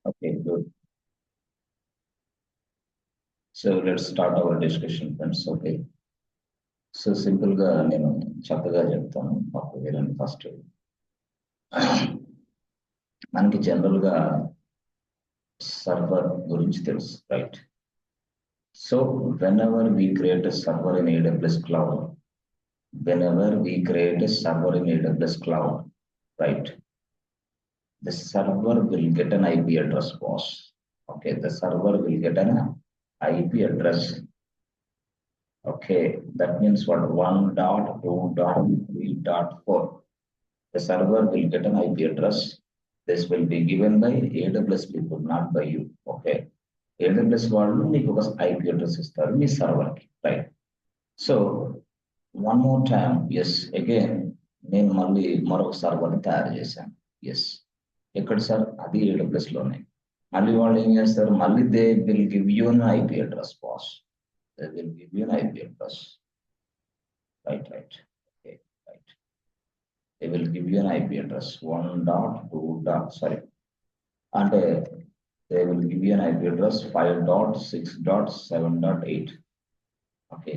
Okay, good. So let's start our discussion, friends. Okay. So simple గా నేను చక్కగా చెప్తాను. ఒక వినండి ఫస్ట్. మనకి జనరల్ గా సర్వర్ గురించి తెలుసు, right? So whenever we create a server in AWS cloud, whenever we create a server in AWS cloud, right? The server will get an IP address, boss. Okay, the server will get an IP address. Okay, that means what? 1.2.3.4. The server will get an IP address. This will be given by AWS people, not by you. Okay. AWS వాళ్ళు మీకు ఒక IP address ఇస్తారు మీ server కి, right? So one more time, yes again నేను మళ్ళీ మరొక server ని తయారు చేశాను. ఎస్, ఎక్కడ సార్? అది AWS లోనే. మళ్ళీ వాళ్ళు ఏం చేస్తారు? మళ్ళీ they will give you an IP address, boss. They will give you an IP address, right? Okay, right. They will give you an IP address 1.2. Sorry, and they will give you an IP address 5.6.7.8. Okay,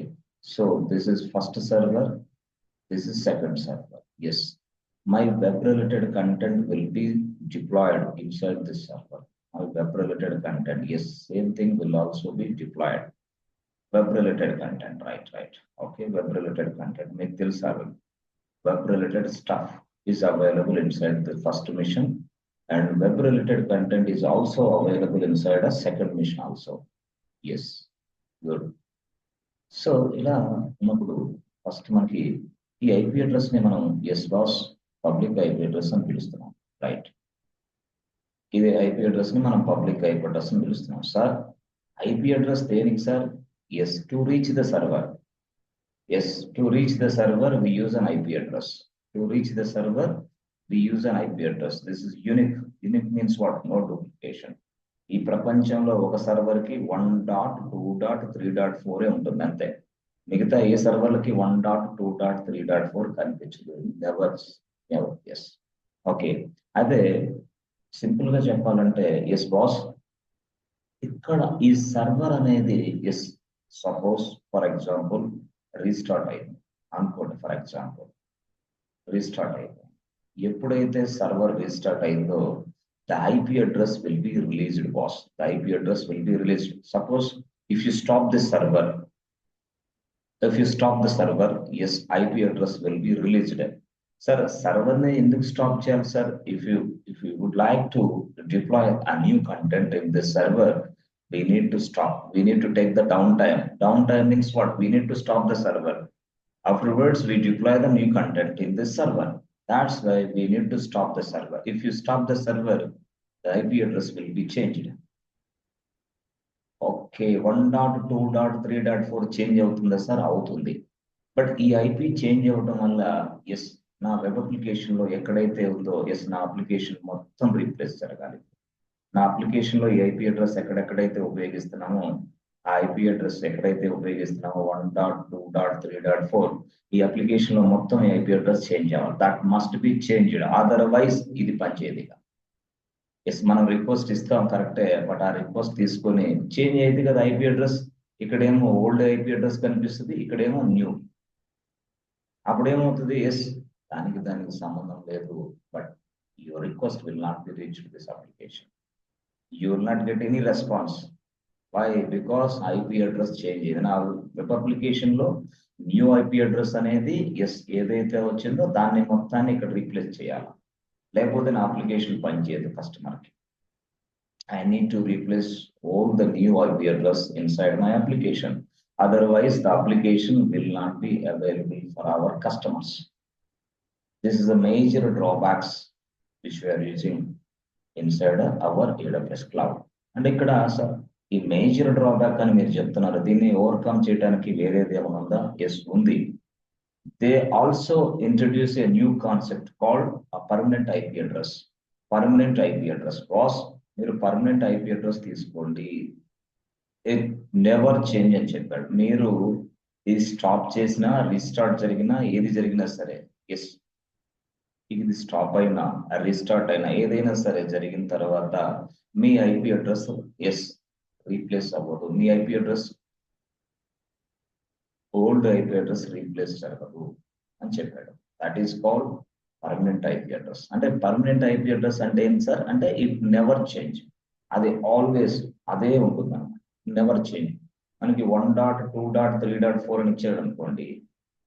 so this is first server, this is second server. Yes, my web related content will be deployed inside this server. My web related content, yes, same thing will also be deployed. Web related content, right? Okay, web related content, make this server. Web related stuff is available inside the first mission, and web related content is also available inside a second mission also. Yes, good. So ఇలా ఉన్నప్పుడు first మనకి ఈ IP address ని మనం yes boss public IP address అని పిలుస్తున్నాం, right? ఇది IP address ని మనం పబ్లిక్ IP అడ్రస్ అని పిలుస్తున్నాం. సార్ IP అడ్రస్ దేనికి sir? Yes, to reach the server. Yes, to reach the server, we use an IP address. To reach the server, we use an IP address. This is unique. Unique means what? No duplication. ఈ ప్రపంచంలో ఒక server కి 1.2.3.4 ఉంటుంది అంతే. మిగతా ఏ సర్వర్లకి 1.2.3.4 కనిపించదు. Never. Yes, okay. అదే సింపుల్ గా చెప్పాలంటే, ఎస్ బాస్, ఇక్కడ ఈ సర్వర్ అనేది, yes, suppose for example restart అయింది అనుకోండి. ఫర్ ఎగ్జాంపుల్ రీస్టార్ట్ అయింది. ఎప్పుడైతే సర్వర్ రీస్టార్ట్ అయిందో the IP address will be released, boss. The IP address will be released. Suppose if you stop the server, yes, IP address will be released. Sir server ని ఎందుకు stop చేయాలి sir? If you would like to deploy a new content in this server, we need to stop. We need to take the downtime. Downtime means what? We need to stop the server. Afterwards, we deploy the new content in this server. That's why we need to stop the server. If you stop the server, the IP address will be changed. Okay, 1.2.3.4 change అవుతుందా sir? అవుతుంది. But ఈ IP change అవ్వడం వల్ల, yes, నా web application లో ఎక్కడైతే ఉందో, yes, నా అప్లికేషన్ మొత్తం రీప్లేస్ జరగాలి. నా అప్లికేషన్ లో ఈ IP అడ్రస్ ఎక్కడెక్కడైతే ఉపయోగిస్తున్నామో, ఆ IP అడ్రస్ ఎక్కడైతే ఉపయోగిస్తున్నామో 1.2.3.4, ఈ అప్లికేషన్ లో మొత్తం ఈ IP అడ్రస్ చేంజ్ అవ్వాలి. That must be changed, otherwise ఇది పనిచేయదు. ఎస్, మనం రిక్వెస్ట్ ఇస్తాం కరెక్టే, బట్ ఆ రిక్వెస్ట్ తీసుకొని చేంజ్ అయ్యేది కదా IP అడ్రస్. ఇక్కడేమో ఓల్డ్ IP అడ్రస్ కనిపిస్తుంది, ఇక్కడేమో న్యూ. అప్పుడేమవుతుంది? ఎస్, దానికి సంబంధం లేదు, but your request will not be reached this application. You will not get any response. Why? Because IP address change. నా వెబ్ అప్లికేషన్ లో న్యూ IP అడ్రస్ అనేది, ఎస్, ఏదైతే వచ్చిందో దాన్ని మొత్తాన్ని ఇక్కడ రీప్లేస్ చేయాలి. లేకపోతే నా అప్లికేషన్ పనిచేయదు కస్టమర్కి. I need to replace all the new IP address inside my application. Otherwise, the application will not be available for our customers. This is the major drawbacks which we are using inside our AWS cloud. And ఇక్కడ sir ఈ major drawback అని మీరు చెప్తున్నారు, దీన్ని overcome చేయడానికి వేరేది ఏమైనా ఉందా? ఎస్, ఉంది. They also introduce a new concept called permanent IP address. Permanent IP address, boss, మీరు పర్మనెంట్ IP అడ్రస్ తీసుకోండి, ఇట్ నెవర్ చేంజ్ అని చెప్పాడు. మీరు ఇది స్టాప్ చేసినా, రీస్టార్ట్ జరిగినా, ఏది జరిగినా సరే, ఎస్, ఇది స్టాప్ అయినా రీస్టార్ట్ అయినా ఏదైనా సరే జరిగిన తర్వాత మీ ఐపీ అడ్రస్ ఎస్ రీప్లేస్ అవ్వదు, మీ IP address old IP address replace జరగదు అని చెప్పాడు. That is called permanent IP address. అంటే పర్మనెంట్ ఐపీ అడ్రస్ అంటే ఏంటి సార్ అంటే ఇట్ నెవర్ చేంజ్, అది ఆల్వేస్ అదే ఉంటుంది అనమాట, నెవర్ చేంజ్. మనకి 1.2.3.4 అని ఇచ్చాడు అనుకోండి,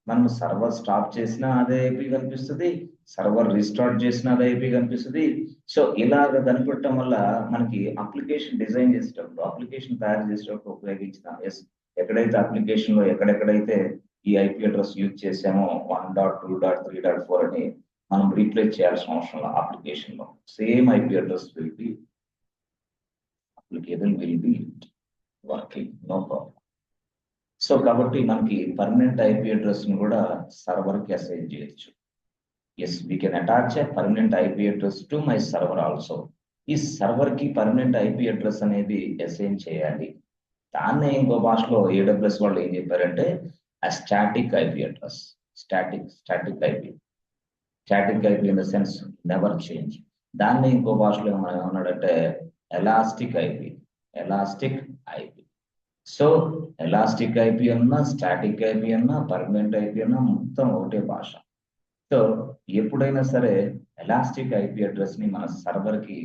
మనం సర్వర్ స్టాప్ చేసినా అదే ఐపీ కనిపిస్తుంది, సర్వర్ రీస్టార్ట్ చేసినా అదే ఐపీ కనిపిస్తుంది. సో ఇలాగ కనిపెట్టడం వల్ల మనకి అప్లికేషన్ డిజైన్ చేసేటప్పుడు, అప్లికేషన్ తయారు చేసేటప్పుడు ఉపయోగించిన ఎక్కడైతే అప్లికేషన్ లో ఎక్కడెక్కడైతే ఈ ఐపీ అడ్రస్ యూజ్ చేసామో 1.2.3.4 అని మనం రీప్లేస్ చేయాల్సిన అవసరం అప్లికేషన్ లో same IP address will be applicable, will be working, no problem. So కాబట్టి మనకి పర్మనెంట్ ఐపీ అడ్రస్ ని కూడా సర్వర్ కి అసైన్ చేయొచ్చు. Yes we can attach a permanent IP address to my server also. ఈ సర్వర్ కి permanent IP address అనేది assign చేయాలి. దాన్నే ఇంకో భాషలో AWS వాళ్ళు ఏం చెప్పారంటే static IP address. Static IP in the sense never change. దాన్ని ఇంకో భాషలో మనం ఏమన్నాడంటే elastic IP. So elastic IP అన్నా, స్టాటిక్ ఐపీ అన్నా, పర్మనెంట్ ఐపీ అన్నా మొత్తం ఒకటే భాష. సో ఎప్పుడైనా సరే ఎలాస్టిక్ ఐపీ అడ్రస్ ని మన సర్వర్ కి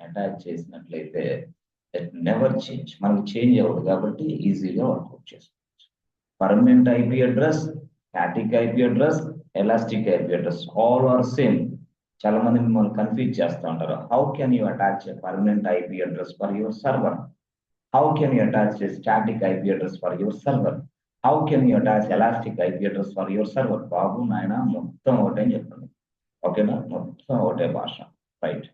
అటాచ్ చేసినట్లయితే ఇట్ నెవర్ చేంజ్, మనకి చేంజ్ అవ్వదు కాబట్టి ఈజీగా వర్కౌట్ చేసుకోవచ్చు. Permanent IP address, static IP address, elastic IP address all are same. చాలా మంది మిమ్మల్ని కన్ఫ్యూజ్ చేస్తూ ఉంటారు. How can you attach a permanent IP address for your server? How can you attach a static IP address for your server? How can you attach elastic IP address for your server? బాబు నాయన మొత్తం ఒకటే అని చెప్పండి, ఓకేనా? మొత్తం ఒకటే భాష, right?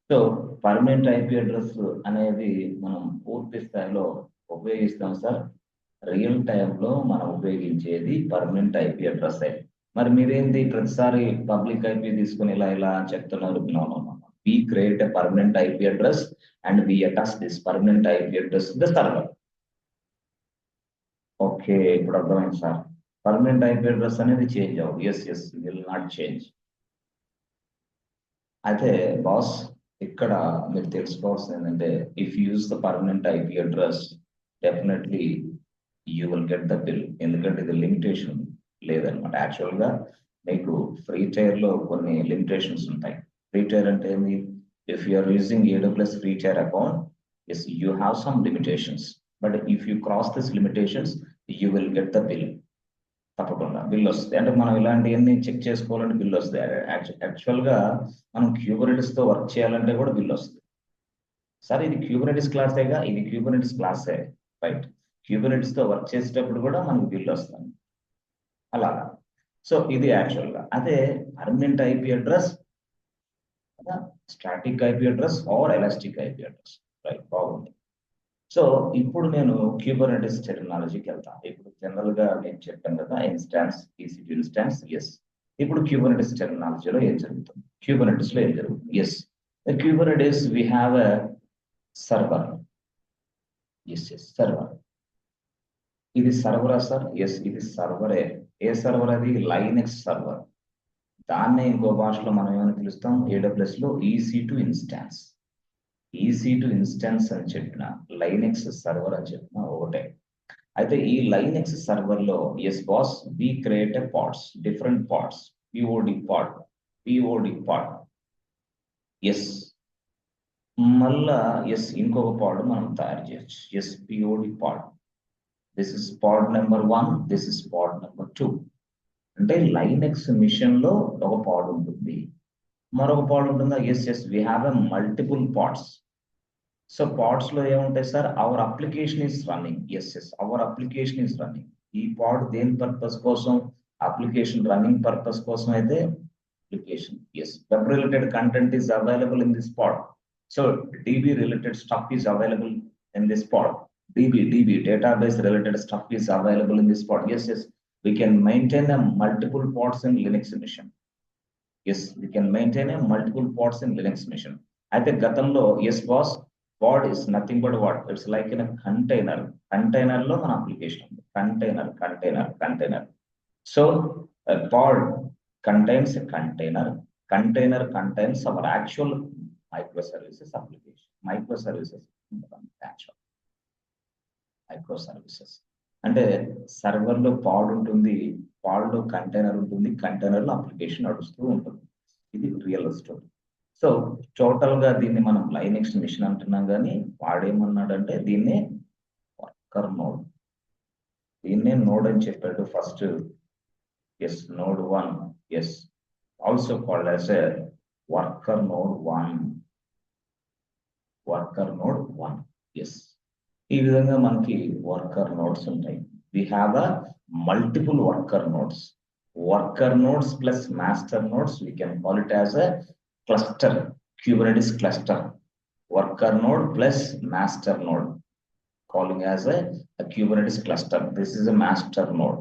So permanent IP address అనేది మనం పూర్తి స్థాయిలో ఉపయోగిస్తాం సార్. రియల్ టైంలో మనం ఉపయోగించేది పర్మనెంట్ ఐపీ అడ్రస్. మరి మీరేంటి ప్రతిసారి పబ్లిక్ ఐపీ తీసుకుని ఇలా చెప్తున్నారు? We create a permanent IP address and we attach this permanent IP address to the server. Okay, ఇప్పుడు అర్థమైంది సార్. పర్మనెంట్ ఐపీ అడ్రస్ అనేది చేంజ్ అవ్వదు. Yes will not change. అయితే బాస్ ఇక్కడ మీరు తెలుసుకోవాల్సింది ఏంటంటే if use the permanent IP address definitely you will get the bill. ఎందుకంటే ఇది లిమిటేషన్ లేదనమాట. యాక్చువల్ గా మీకు ఫ్రీ టైర్ లో కొన్ని లిమిటేషన్స్ ఉంటాయి. Free tier అంటే ఏంది? If you are using AWS free tier account, yes, you have some limitations. But if you cross these limitations, you will get the bill. తప్పకుండా bill వస్తుంది. అంటే మనం ఇలాంటివన్నీ చెక్ చేసుకోవాలంటే బిల్ వస్తుంది. యాక్చువల్ గా మనం క్యూబర్నెటిస్ తో వర్క్ చేయాలంటే కూడా బిల్ వస్తుంది. సార్ ఇది క్యూబర్నెటిస్ క్లాసేగా, ఇది క్యూబర్నెటిస్ క్లాసే, రైట్? క్యూబర్నెటిస్ తో వర్క్ చేసేటప్పుడు కూడా మనకు బిల్ వస్తుంది అలాగా. సో ఇది యాక్చువల్ గా. అదే permanent IP address, static IP address or elastic IP address, right? బాగుంది. సో ఇప్పుడు నేను క్యూబర్నెటిస్ టెక్నాలజీకి వెళ్తాను. ఇప్పుడు జనరల్ గా నేను చెప్పాను కదా ఇన్స్టాన్స్, EC2 ఇన్స్టాన్స్. ఎస్ ఇప్పుడు క్యూబర్నెటిస్ టెక్నాలజీలో ఏం జరుగుతుంది, క్యూబర్నెటిస్ లో ఏం జరుగుతుంది? Yes Kubernetes we have a server. Yes server. ఇది సర్వరా సార్? ఎస్ ఇది సర్వరే. ఏ సర్వర్ అది? Linux server. దాన్నే ఇంకో భాషలో మనం ఏమైనా పిలుస్తాం AWS లో EC2 ఇన్స్టాన్స్. EC2 ఇన్స్టాన్స్ అని చెప్పిన, లైనెక్స్ సర్వర్ అని చెప్పిన ఒకటే. అయితే ఈ లైనెక్స్ సర్వర్ లో yes boss we create a pods, different pods. POD pod. Yes మళ్ళా ఎస్ ఇంకొక పాడ్ మనం తయారు చేయొచ్చు. Yes POD pod. This is pod number 1, this is pod number 2. అంటే లైనెక్స్ మిషన్ లో ఒక పాడ్ ఉంటుంది, మరొక పాడ్ ఉంటుందా? Yes we have a multiple pods. So pods లో ఏముంటాయి sir? Our application is running. Our application is running. ఈ pod దేని పర్పస్ కోసం? అప్లికేషన్ రన్నింగ్ పర్పస్ కోసం అయితే application. Web related content is available in this pad. So DB related stuff is available in this pad. DB database related stuff is available in this pod. Yes, we can maintain a multiple pods in Linux mission. Yes, we can maintain a multiple pods in Linux mission. అయితే గతంలో yes boss, pod is nothing but what? It's like in a container. Container లో మన application ఉంది. Container. So a pod contains a container. Container contains our actual microservices application. Microservices microservices అంటే సర్వర్లో పాడ్ ఉంటుంది, పాడ్లో container ఉంటుంది, కంటైనర్లో అప్లికేషన్ నడుస్తూ ఉంటుంది. ఇది రియల్ స్టోరీ. సో టోటల్ గా దీన్ని మనం లైనక్స్ మిషన్ అంటున్నాం, కానీ వాడేమన్నాడంటే దీన్నే వర్కర్ నోడ్, దీన్నే నోడ్ అని చెప్పాడు first. Yes, node 1, yes, also called as a worker node 1, worker node 1. Yes, ఈ విధంగా మనకి వర్కర్ నోడ్స్ ఉంటాయి. We have a multiple worker nodes. Worker nodes plus master nodes, we can call it as a cluster, Kubernetes cluster. Worker node plus master node, calling as a Kubernetes cluster. This is a master node.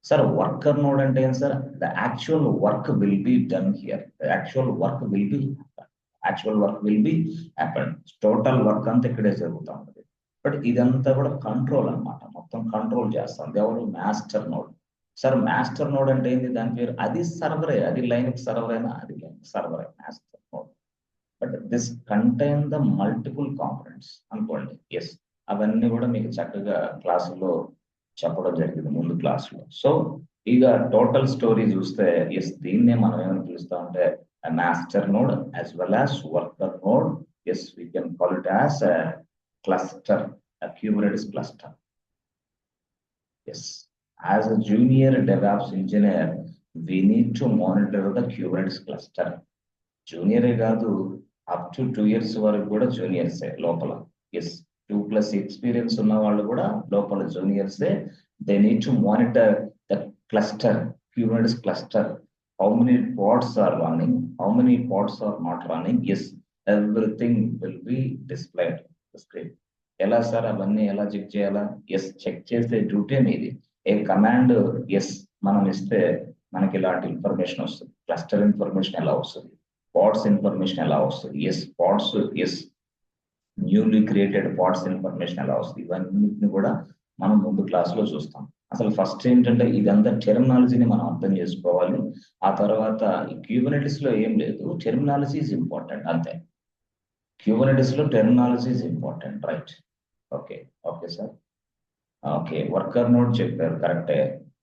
Sir, worker node and sir, the actual work will be done here. The actual work will be happened. Total work అంతా ఇక్కడే జరుగుతూ ఉంటుంది. But ఇదంతా కూడా control అన్నమాట, మొత్తం control చేస్తాం. ఎవరు? Master node. Sir master node అంటే ఏంటి? దాని పేరు అది సర్వరే, అది లైనక్స్ సర్వర్ అయినా అది లైనక్స్ సర్వరే master node. But this contain the multiple components అనుకోండి. ఎస్, అవన్నీ కూడా మీకు చక్కగా క్లాసులో చెప్పడం జరిగింది ముందు క్లాసులో. సో ఇక టోటల్ స్టోరీ చూస్తే ఎస్, దీన్నే మనం ఏమని పిలుస్తామంటే master node as well as worker node. Yes, we can call it as cluster, Kubernetes cluster. Yes, as a junior DevOps engineer, we need to monitor the Kubernetes cluster. Junior కాదు, up to 2 years వరకు కూడా జూనియర్సే లోపల. Yes, 2+ experience ఉన్న వాళ్ళు కూడా లోపల జూనియర్సే. They need to monitor the cluster, Kubernetes cluster. How many pods are running, how many pods are not running. Yes, everything will be displayed on the screen. ఎలా sir అవన్నీ ఎలా చెక్ చేయాలా? Yes, check చేసే duty మీది. ఏ command yes మనం ఇస్తే మనకి ఇలాంటి ఇన్ఫర్మేషన్ వస్తుంది. క్లస్టర్ ఇన్ఫర్మేషన్ ఎలా వస్తుంది, పాడ్స్ ఇన్ఫర్మేషన్ ఎలా వస్తుంది. Yes, pods, yes, newly created pods information ఎలా వస్తుంది. ఇవన్నిటిని కూడా మనం ముందు క్లాస్లో చూస్తాం. అసలు ఫస్ట్ ఏంటంటే ఇదంతా టెర్మినాలజీని మనం అర్థం చేసుకోవాలి. ఆ తర్వాత ఈ క్యూబర్నెటిస్ లో ఏం లేదు, టెర్మినాలజీ ఈజ్ ఇంపార్టెంట్ అంతే. క్యూబర్నెటిస్ లో terminology is important, right? Okay, okay sir. Okay, worker node చెప్పారు, కరెక్టే.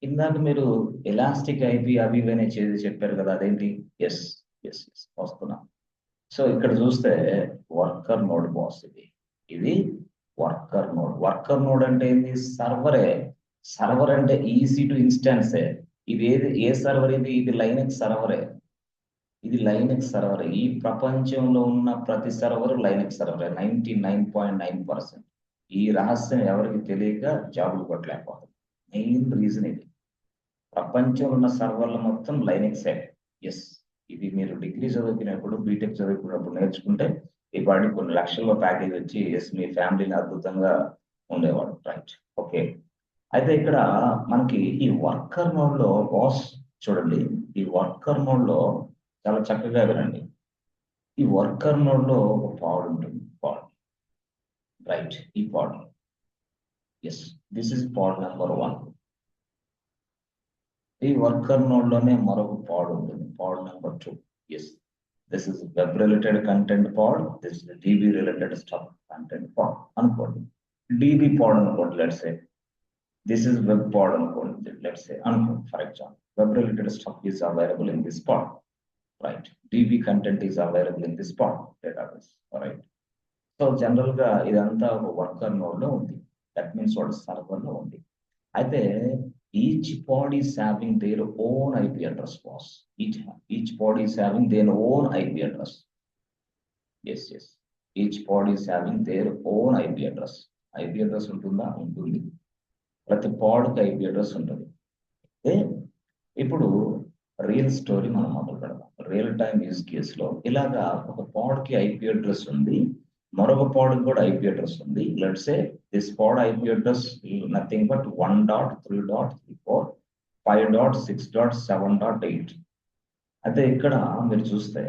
ఇందాక మీరు ఎలాస్టిక్ ఐపీ అవి ఇవన్నీ చేసి చెప్పారు కదా, అదేంటి? ఎస్ ఎస్ ఎస్, వస్తున్నా. సో ఇక్కడ చూస్తే వర్కర్ నోడ్ బాస్, ఇది వర్కర్ నోడ్. వర్కర్ నోడ్ అంటే ఏంది? సర్వరే. సర్వర్ అంటే ఈజీ టు ఇన్స్టాన్సే. ఇది ఏది? ఏ సర్వర్ ఇది? ఇది లైనక్స్ సర్వరే. ఇది లైనక్స్ సర్వర్. ఈ ప్రపంచంలో ఉన్న ప్రతి సర్వర్ లైనక్స్ సర్వర్ 99.9%. ఈ రహస్యం ఎవరికి తెలియక జాబులు కొట్టలేకపోతుంది. మెయిన్ రీజన్ ఇది. ప్రపంచంలో ఉన్న సర్వర్లు మొత్తం లైనక్సే. ఎస్, ఇది మీరు డిగ్రీ చదువుకునేప్పుడు, బీటెక్ చదువుకున్నప్పుడు నేర్చుకుంటే ఈ వాడికి కొన్ని లక్షల ప్యాకేజ్ వచ్చి ఎస్ మీ ఫ్యామిలీని అద్భుతంగా ఉండేవాడు, రైట్? ఓకే, అయితే ఇక్కడ మనకి ఈ వర్కర్ నోడ్ లో బాస్ చూడండి. ఈ వర్కర్ నోడ్ లో చాలా చక్కగా వినండి. ఈ వర్కర్ నోడ్ లో ఒక పాడ్ ఉంటుంది, పాడ్, రైట్? ఈ pod, yes, this is pod number 1. ఈ వర్కర్ నోడ్ లోనే మరొక పాడ్ ఉంటుంది, pod number 2. Yes, this is web related content pod, this is DB related stuff content pod అనుకోండి. డిబి పాడ్ అనుకోండి, let's say. This is web pod అనుకోండి, let's say. అనుకోండి for example, web related stuff is available in this pod, right? DB content is available in this pod database, all right? So general గా ఇదంతా ఒక worker node లో ఉంది. That means వాడు server లో ఉంది. అయితే each pod is having their own IP address boss. Each pod is having their own IP address. Yes yes, each pod is having their own IP address. IP address ఉంటుందా? ఉంటుంది. ప్రతి పాడ్కి IP address ఉంటుంది. అయితే ఇప్పుడు real story మనం మొదలు పెడదాం. Real time use case లో ఇలాగా ఒక పాడ్ కి ఐపీ అడ్రస్ ఉంది, మరొక పాడ్ కూడా ఐపీ అడ్రస్ ఉంది. Let's say this pad IP address nothing but 1.3.34 5.6.7.8. అయితే ఇక్కడ మీరు చూస్తే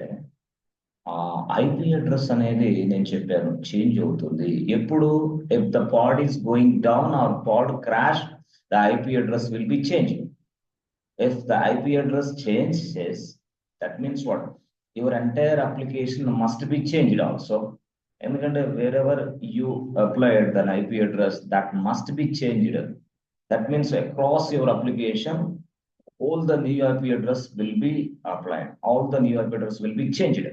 ఐపీ అడ్రస్ అనేది నేను చెప్పాను చేంజ్ అవుతుంది. ఎప్పుడు? If the pod is going down or pod crash, the IP address will be changing. If the IP address changes, that means what? your entire application must be changed also. ఎందుకంటే wherever you applied the IP address, that must be changed. That means across your application, all the new IP address will be applied. All the new IP address will be changed.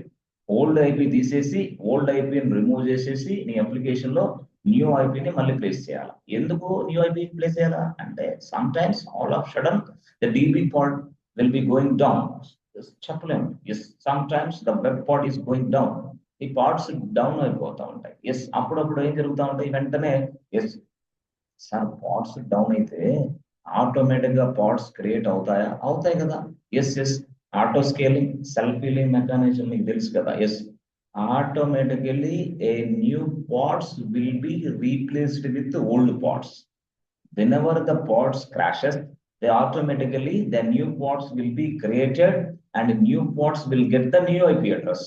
Old IP తీసేసి old ఐపీని remove చేసేసి నీ application లో new ఐపీని మళ్ళీ place చేయాలి. ఎందుకు new IP place చేయాలా అంటే sometimes all of sudden the DB pod will be going down. చెప్పలేము. Yes, sometimes the web pod is going down. ఈ పాడ్స్ డౌన్ అయిపోతా ఉంటాయి. ఎస్, అప్పుడప్పుడు ఏం జరుగుతూ ఉంటాయి, వెంటనే ఎస్ సార్ పాడ్స్ డౌన్ అయితే ఆటోమేటిక్ గా పాడ్స్ క్రియేట్ అవుతాయా? అవుతాయి కదా. Yes yes, auto scaling, self healing mechanism మీకు తెలుసు కదా. Yes, automatically a new pods will be replaced with the old pods. Whenever the pods crashes, they automatically the new pods will be created and new pods will get the new IP address.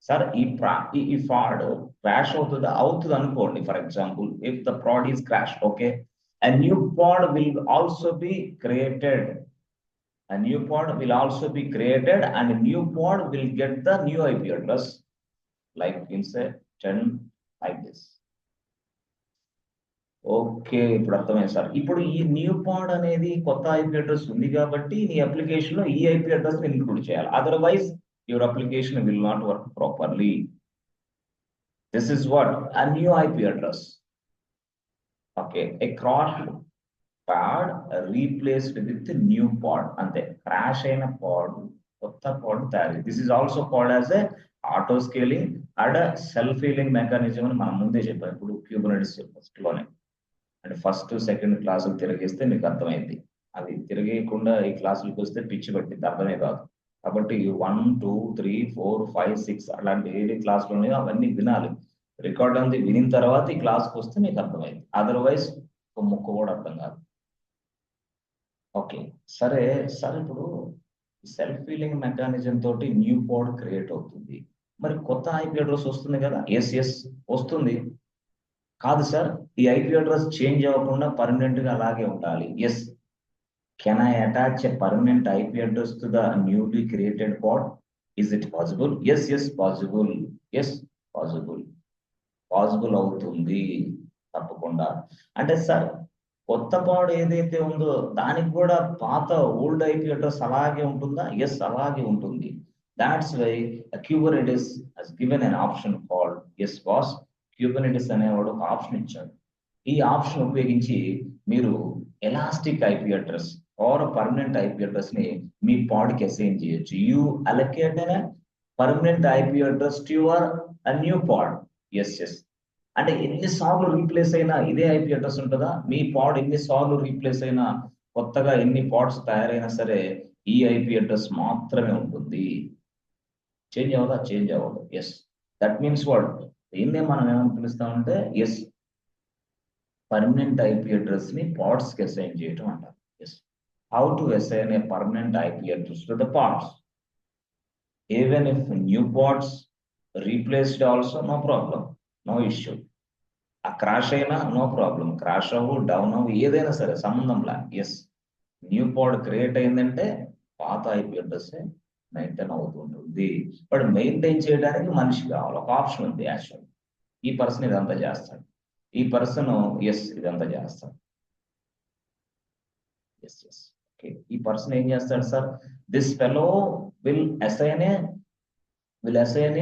Sir, if pod crash అవుతుంది అనుకోండి, for example, if the prod is crashed, okay, a new pod will also be created. A new pod will also be created and a new pod will get the new IP address. Like in say 10 like this. Okay, ఇప్పుడు అర్థమైంది sir. ఇప్పుడు ఈ new పాడ్ అనేది కొత్త IP address ఉంది కాబట్టి నీ application లో ఈ ఐపీ అడ్రస్ ఇంక్లూడ్ చేయాలి. Otherwise your application will not work properly. This is what a new IP address. Okay, a crashed pod replaced with new pod. అంతే, క్రాష్ అయిన పాడ్ కొత్త పాడ్ తయారు. This is also called as a auto scaling and self healing mechanism అని మనం ముందే చెప్పాం. ఇప్పుడు Kubernetes first లోనే, అంటే ఫస్ట్ సెకండ్ క్లాసులు తిరిగేస్తే మీకు అర్థమైంది. అది తిరిగేయకుండా ఈ క్లాసులకు వస్తే పిచ్చి పట్టింది, అర్థమే కాదు. కాబట్టి 1, 2, 3, 4, 5, 6 అలాంటి ఏది క్లాసులు ఉన్నాయో అవన్నీ వినాలి. రికార్డ్ అంది వినిన తర్వాత ఈ క్లాస్కి వస్తే మీకు అర్థమైంది. అదర్వైజ్ ఒక ముక్క కూడా అర్థం కాదు. ఓకే, సరే సార్, ఇప్పుడు సెల్ఫ్ హీలింగ్ మెకానిజం తోటి న్యూ పాడ్ క్రియేట్ అవుతుంది, మరి కొత్త ఐపీ అడ్రస్ వస్తుంది కదా. ఎస్ ఎస్ వస్తుంది. కాదు సార్, ఈ ఐపీ అడ్రస్ చేంజ్ అవ్వకుండా పర్మనెంట్ గా అలాగే ఉండాలి. Yes, can I attach a permanent IP address to the newly created pod? Is it possible? Yes yes possible. Yes possible, possible అవుతుంది తప్పకుండా. అంటే సార్ కొత్త పాడ్ ఏదైతే ఉందో దానికి కూడా పాత ఓల్డ్ ఐపీ అడ్రస్ అలాగే ఉంటుందా? ఎస్, అలాగే ఉంటుంది. That's why Kubernetes has given an option called yes boss. Kubernetes అనేవాడు ఒక ఆప్షన్ ఇచ్చాడు. ఈ ఆప్షన్ ఉపయోగించి మీరు elastic IP address or permanent IP address ని మీ పాడ్కి అసైన్ చేయొచ్చు. You allocate permanent IP address to your new pod. Yes yes, అంటే ఎన్నిసార్లు రీప్లేస్ అయినా ఇదే ఐపీ అడ్రస్ ఉంటుందా? మీ పాడ్ ఎన్నిసార్లు రీప్లేస్ అయినా, కొత్తగా ఎన్ని పాడ్స్ తయారైనా సరే ఈ ఐపీ అడ్రస్ మాత్రమే ఉంటుంది. చేంజ్ అవ్వదా? చేంజ్ అవ్వదు. ఎస్, దట్ మీన్స్ వాట్, దీన్నే మనం ఏమని పిలుస్తామంటే ఎస్, పర్మనెంట్ ఐపీ అడ్రస్ ని పాడ్స్ కి అసైన్ చేయటం అంటారు. Yes, how to assign a permanent IP address to the pods? Even if new pods replaced also no problem, no issue. ఆ crash అయినా నో ప్రాబ్లం, క్రాష్ అవ్వు, down అవ్వు, ఏదైనా సరే సంబంధంలా. ఎస్, న్యూ పాడ్ క్రియేట్ అయిందంటే పాత ఐపీ అడ్రస్ మెయింటైన్ అవుతుంటుంది. బట్ మెయింటైన్ చేయడానికి మనిషి కావాలి, ఒక ఆప్షన్ ఉంది. యాక్చువల్ ఈ పర్సన్ ఇదంతా చేస్తాడు, ఈ పర్సన్ ఎస్ ఇదంతా చేస్తాడు. ఎస్ ఎస్, ఓకే, ఈ పర్సన్ ఏం చేస్తాడు sir? This fellow will assign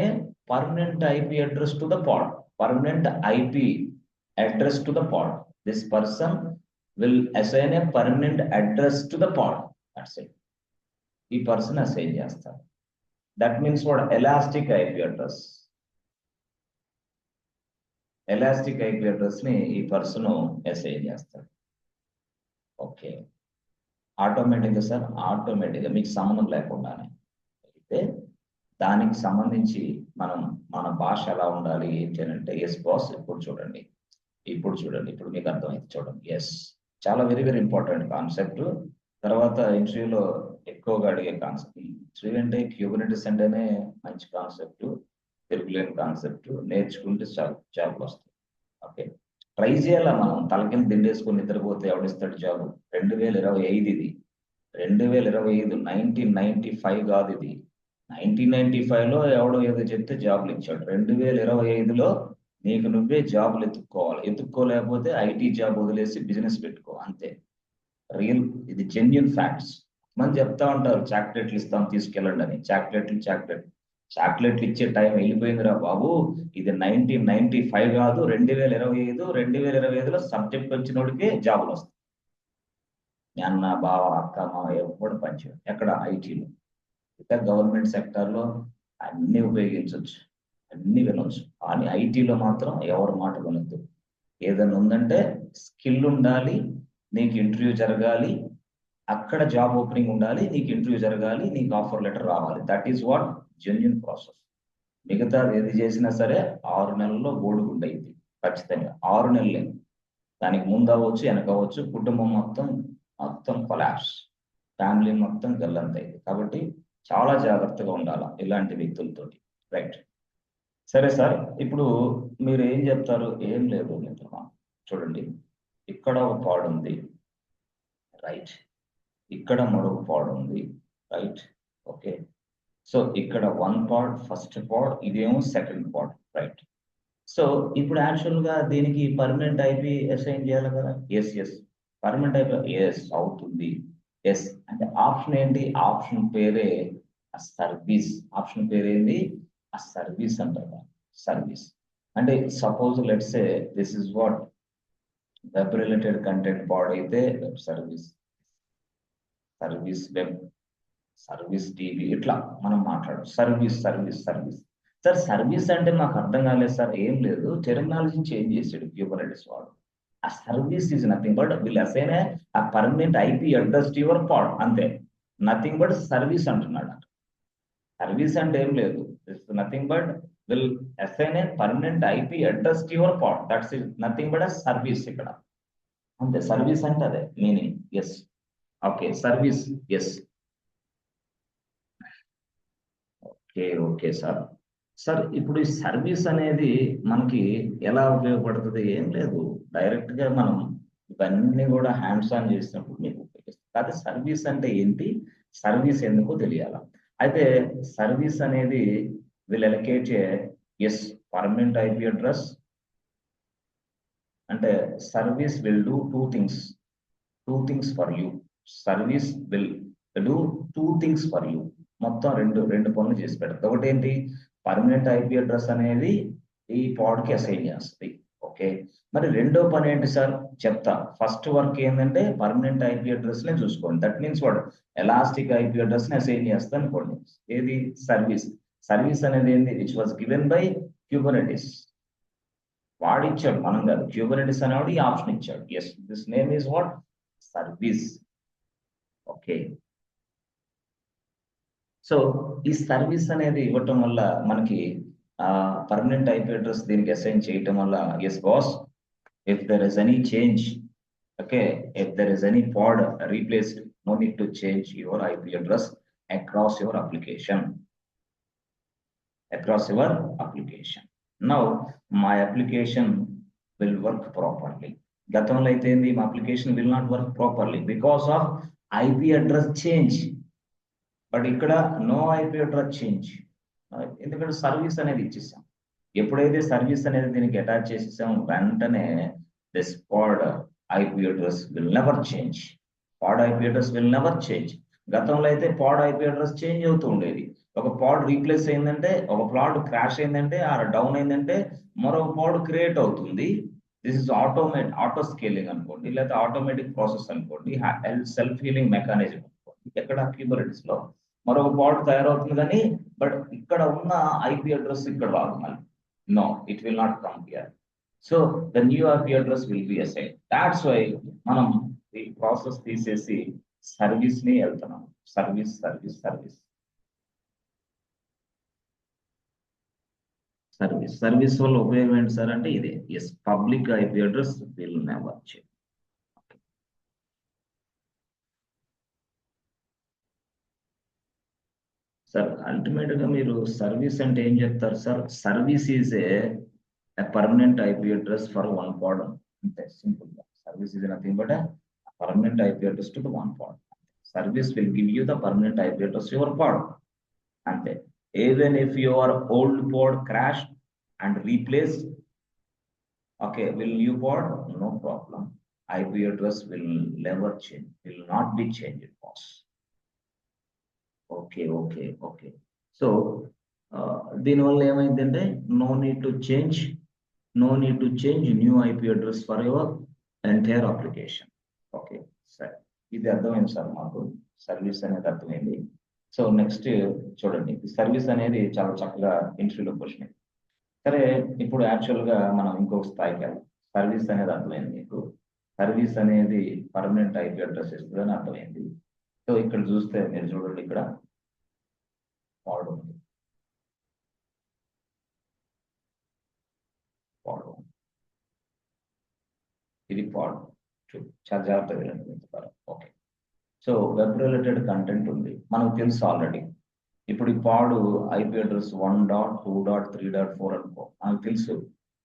A permanent IP address to the pod. Permanent IP address to the pod. This person will assign a permanent address to the pod. That's it. ఈ person assign చేస్తారు. That means what? Elastic IP address. Elastic IP address ని ఈ person assign చేస్తాడు. Okay, ఆటోమేటిక్గా sir, ఆటోమేటిక్గా మీకు సంబంధం లేకుండానే. అయితే దానికి సంబంధించి మనం మన భాష ఎలా ఉండాలి ఏంటి అని అంటే, ఎస్ బాస్, ఇప్పుడు చూడండి, ఇప్పుడు మీకు అర్థమైంది. చూడండి, ఎస్, చాలా వెరీ వెరీ ఇంపార్టెంట్ కాన్సెప్ట్. తర్వాత ఇంటర్వ్యూలో ఎక్కువగా అడిగే కాన్సెప్ట్. ఇంటర్వ్యూ అంటే క్యూబర్నెటిస్ అంటేనే మంచి కాన్సెప్ట్, తిరుగులేని కాన్సెప్ట్, నేర్చుకుంటే జాబ్లు వస్తాయి. ఓకే, ట్రై చేయాలా మనం. తలకింద దిండేసుకొని నిద్రపోతే ఎవడిస్తాడు జాబ్? 2025 ఇది, 2025, 1995 కాదు ఇది. 1995లో ఎవడో ఏదో చెప్తే జాబ్లు ఇచ్చాడు. 2025లో నీకు నువ్వే జాబ్లు ఎత్తుక్కోవాలి. ఎత్తుక్కోలేకపోతే ఐటీ జాబ్ వదిలేసి బిజినెస్ పెట్టుకో అంతే. రియల్ ఇది జెన్యూన్ ఫ్యాక్ట్స్. మనం చెప్తా ఉంటారు చాక్లెట్లు ఇస్తాం తీసుకెళ్ళండి అని. చాక్లెట్లు ఇచ్చే టైం వెళ్ళిపోయిందిరా బాబు. ఇది 1995 కాదు, 2025. 2025లో సబ్జెక్ట్ వచ్చినోడికే జాబులు వస్తాయి. అన్న బావ అక్క మా ఎవరు పనిచేయడం ఎక్కడ ఐటీలో. ఇక గవర్నమెంట్ సెక్టార్లో అన్ని ఉపయోగించవచ్చు, అన్ని వినొచ్చు. కానీ ఐటీలో మాత్రం ఎవరి మాట వినొద్దు. ఏదైనా ఉందంటే స్కిల్ ఉండాలి, నీకు ఇంటర్వ్యూ జరగాలి, అక్కడ జాబ్ ఓపెనింగ్ ఉండాలి, నీకు ఇంటర్వ్యూ జరగాలి, నీకు ఆఫర్ లెటర్ రావాలి. That is what genuine process. మిగతా ఏది చేసినా సరే 6 నెలల్లో బోర్డుగుండ అయింది ఖచ్చితంగా. 6 నెలలే. దానికి ముందు అవ్వచ్చు, వెనక అవ్వచ్చు, కుటుంబం మొత్తం కొలాప్స్, ఫ్యామిలీ మొత్తం గల్లంతైంది. కాబట్టి చాలా జాగ్రత్తగా ఉండాలి ఇలాంటి వ్యక్తులతోటి. రైట్, సరే సార్. ఇప్పుడు మీరు ఏం చెప్తారు? ఏం లేదు మిత్రమా, చూడండి, ఇక్కడ ఒక పాడ్ ఉంది, రైట్, ఇక్కడ మరొక పాడ్ ఉంది, రైట్, ఓకే. సో ఇక్కడ 1 పాడ్, ఫస్ట్ పాడ్, ఇదేమో సెకండ్ పాడ్, రైట్. సో ఇప్పుడు యాక్చువల్ గా దీనికి పర్మనెంట్ ఐపీ అసైన్ చేయాలి కదా. ఎస్ పర్మనెంట్ ఐపీ ఎస్ అవుతుంది. ఎస్ అంటే ఆప్షన్ ఏంటి? ఆప్షన్ పేరే సర్వీస్. ఆప్షన్ పేరేంటి? ఆ సర్వీస్ అంటారు. సర్వీస్ అంటే suppose let's say this is what web related content pod అయితే web service, web service TV, ఇట్లా మనం మాట్లాడు సర్వీస్. సార్ సర్వీస్ అంటే మాకు అర్థం కాలేదు సార్. ఏం లేదు, టెర్మినాలజీ చేంజ్ చేసాడు క్యూబర్నెటిస్ వాడు. ఆ service is nothing but will assign a permanent IP address to your pod, అంతే. నథింగ్ బట్ సర్వీస్ అంటున్నాడు. సర్వీస్ అంటే ఏం లేదు, nothing but will assign a permanent IP address to your pod. That's nothing but service ఇక్కడ, అంతే. సర్వీస్ అంటే అదే meaning. Yes, okay, service. Yes, okay sir. Sir ఇప్పుడు ఈ సర్వీస్ అనేది మనకి ఎలా ఉపయోగపడుతుంది? ఏం లేదు, డైరెక్ట్ గా మనం ఇవన్నీ కూడా హ్యాండ్స్ ఆన్ చేసినప్పుడు మీకు ఉపయోగిస్తుంది. కాదు సర్వీస్ అంటే ఏంటి, సర్వీస్ ఎందుకో తెలియాల. అయితే సర్వీస్ అనేది will allocate yes permanent IP address. అంటే service will do two things for you. Service will do two things for you. మొత్తం రెండు పనులు చేసి పెడతారు. ఒకటి ఏంటి? పర్మనెంట్ ఐపీ అడ్రస్ అనేది ఈ పాడ్ కి అసైన్ చేస్తుంది. ఓకే, మరి రెండో పని ఏంటి సార్ చెప్తా. ఫస్ట్ వర్క్ ఏంటంటే పర్మనెంట్ ఐపీ అడ్రస్ ని చూసుకోండి. దట్ మీన్స్ వాడు ఎలాస్టిక్ ఐపీ అడ్రస్ ని అసైన్ చేస్తా అనుకోండి. ఏది? సర్వీస్ అనేది ఏంది? Which was given by Kubernetes. వాడిచ్చాడు, మనం కాదు. క్యూబర్నెటిస్ అనేవాడు ఈ ఆప్షన్ ఇచ్చాడు. Yes, this name is what? Service. Okay, so ఈ సర్వీస్ అనేది ఇవ్వటం వల్ల మనకి పర్మనెంట్ ఐపీ అడ్రస్ దీనికి అసైన్ చేయటం వల్ల, yes boss, if there is any change, okay, if there is any pod replaced, no need to change your IP address across your application. Now my application will work properly. గతంలో అయితే ఏంది? మా application will not work properly because of IP address change. But ఇక్కడ no IP address change, ఎందుకంటే service అనేది ఇచ్చేసాం. ఎప్పుడైతే service అనేది దీనికి అటాచ్ చేసేసాం, వెంటనే this pad IP address will never change. గతంలో అయితే పాడ్ ఐపీ అడ్రస్ చేంజ్ అవుతూ ఉండేది. ఒక పాడ్ రీప్లేస్ అయిందంటే, ఒక పాడ్ క్రాష్ అయిందంటే, డౌన్ అయిందంటే మరొక పాడ్ క్రియేట్ అవుతుంది. దిస్ ఇస్ ఆటో స్కేలింగ్ అనుకోండి, లేదా ఆటోమేటిక్ ప్రాసెస్ అనుకోండి, సెల్ఫ్ హీలింగ్ మెకానిజం అనుకోండి. ఎక్కడ? క్యూబర్నెటిస్ లో మరొక పాడ్ తయారవుతుంది. కానీ బట్ ఇక్కడ ఉన్న ఐపీ అడ్రస్ ఇక్కడ రాదు మళ్ళీ. No, it will not come here. So the new IP address will be assign. That's why మనం ఈ ప్రాసెస్ తీసేసి సర్వీస్ ని వెళ్తున్నాం. సర్వీస్ వల్ల ఉపయోగం ఏంటి సార్ అంటే ఇదే. Yes, public IP address will never change. Sir ultimate గా మీరు సర్వీస్ అంటే ఏం చెప్తారు sir? Service is a permanent IP address for 1 pod. అంతే, సింపుల్ గా. Service is nothing but permanent IP address to 1 pod. Service will give you the permanent IP address your pod. అంతే. Even if your old pod crashed and replaced, okay, will new pod? No problem. IP address will never change, will not be changed, boss. Okay. So, దీనివల్ల ఏమైందంటే no need to change new IP address for your entire application. Okay, సరే, ఇది అర్థమైంది sir మాకు. Service అనేది అర్థమైంది. So next చూడండి, service అనేది చాలా చక్కగా ఇంటర్వ్యూలో క్వశ్చన్. సరే, ఇప్పుడు యాక్చువల్గా మనం ఇంకొక స్థాయికి వెళ్దాం. సర్వీస్ అనేది అర్థమైంది మీకు. సర్వీస్ అనేది పర్మనెంట్ IP అడ్రస్ ఇస్తుందని అర్థమైంది. సో ఇక్కడ చూస్తే మీరు చూడండి, ఇక్కడ పాడ్ ఉంది. ఇది పాడ్ చాలా జాగ్రత్తగా. Okay, so web related content ఉంది, మనకు తెలుసు ఆల్రెడీ. ఇప్పుడు ఈ పాడు IP అడ్రస్ 1.2.3.4 అనుకో, మనకు తెలుసు.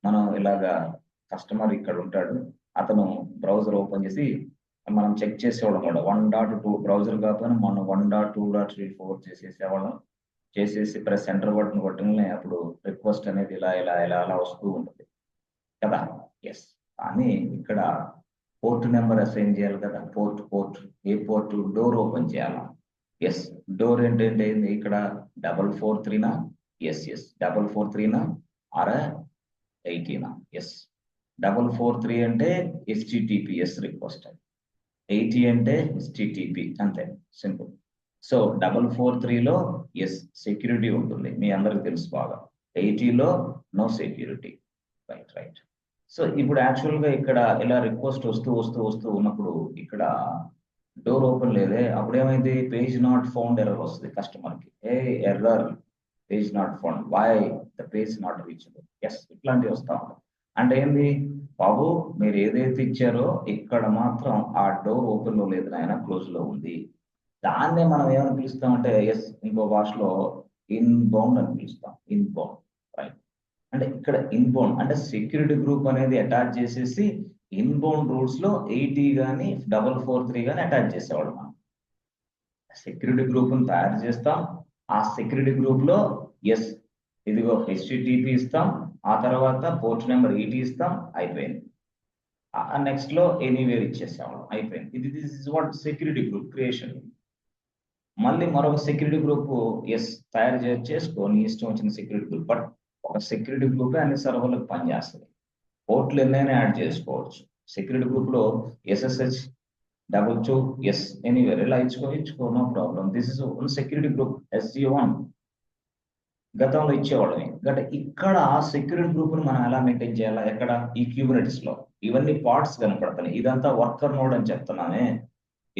మనం ఇలాగా కస్టమర్ ఇక్కడ ఉంటాడు, అతను బ్రౌజర్ ఓపెన్ చేసి మనం చెక్ చేసేవాళ్ళం కూడా. 1.2 బ్రౌజర్ కాకపోయినా మనం 1.2.3.4 చేసేసేవాళ్ళం. చేసేసి ప్రెస్ సెంటర్ బటన్ కొట్టగానే అప్పుడు రిక్వెస్ట్ అనేది ఇలా వస్తూ ఉంటుంది కదా. ఎస్, కానీ ఇక్కడ పోర్ట్ నెంబర్ అసైన్ చేయాలి కదా. పోర్ట్ ఏ పోర్ట్? డోర్ ఓపెన్ చేయాలా? ఎస్. డోర్ ఏంటంటే ఇక్కడ 443 ఎస్ 443 ఆర్ 80 ఎస్. 443 అంటే HTTPS రిక్వెస్ట్, 80 అంటే HTTP, అంతే, సింపుల్. సో 443లో ఎస్ సెక్యూరిటీ ఉంటుంది, మీ అందరికి తెలుసు బాగా. 80లో నో సెక్యూరిటీ. రైట్. సో ఇప్పుడు యాక్చువల్గా ఇక్కడ ఇలా రిక్వెస్ట్ వస్తూ ఉన్నప్పుడు ఇక్కడ డోర్ ఓపెన్ లేదే, అప్పుడు ఏమైంది? పేజ్ నాట్ ఫౌండ్ ఎర్రర్ వస్తుంది కస్టమర్కి. Error, page not found, why the page not reachable. Yes, ఇట్లాంటివి వస్తా ఉంటాయి. అంటే ఏంది బాబు, మీరు ఏదైతే ఇచ్చారో ఇక్కడ మాత్రం ఆ డోర్ ఓపెన్ లో లేదు నాయన, క్లోజ్ లో ఉంది. దాన్నే మనం ఏమని పిలుస్తామంటే ఎస్, ఇంకో భాషలో ఇన్బౌండ్ అని పిలుస్తాం. Inbound, right. అంటే ఇక్కడ ఇన్బౌండ్ అంటే సెక్యూరిటీ గ్రూప్ అనేది అటాచ్ చేసేసి ఇన్బౌండ్ రూట్స్ లో 80 కానీ 443 కానీ అటాచ్ చేసేవాడు. మనం సెక్యూరిటీ గ్రూప్ ని తయారు చేస్తాం. ఆ సెక్యూరిటీ గ్రూప్ లో ఎస్ ఇదిగో HTTP ఇస్తాం, ఆ తర్వాత పోర్ట్ నెంబర్ 80 ఇస్తాం, అయిపోయింది. నెక్స్ట్ లో ఎనీవేర్ ఇచ్చేసాము, అయిపోయింది. This is what security group creation. మళ్ళీ మరొక సెక్యూరిటీ గ్రూప్ ఎస్ తయారు చేసుకోని ఇష్టం వచ్చిన సెక్యూరిటీ గ్రూప్. బట్ ఒక సెక్యూరిటీ గ్రూప్ అన్ని సర్వర్లకు పనిచేస్తుంది. పోర్ట్లు ఎన్నైనా యాడ్ చేసుకోవచ్చు. సెక్యూరిటీ గ్రూప్ లో SSH 22 ఎస్ ఎనీవేర్ ఇలా ఇచ్చుకో, no problem. This is one security group. SG1 గతంలో ఇచ్చేవాళ్ళని. బట్ ఇక్కడ సెక్యూరిటీ గ్రూప్ ను మనం ఎలా మెయింటైన్ చేయాలా? ఎక్కడ? ఈ క్యూబర్నెటిస్ లో ఇవన్నీ పార్ట్స్ కనపడతాయి. ఇదంతా వర్కర్ నోడ్ అని చెప్తున్నానే,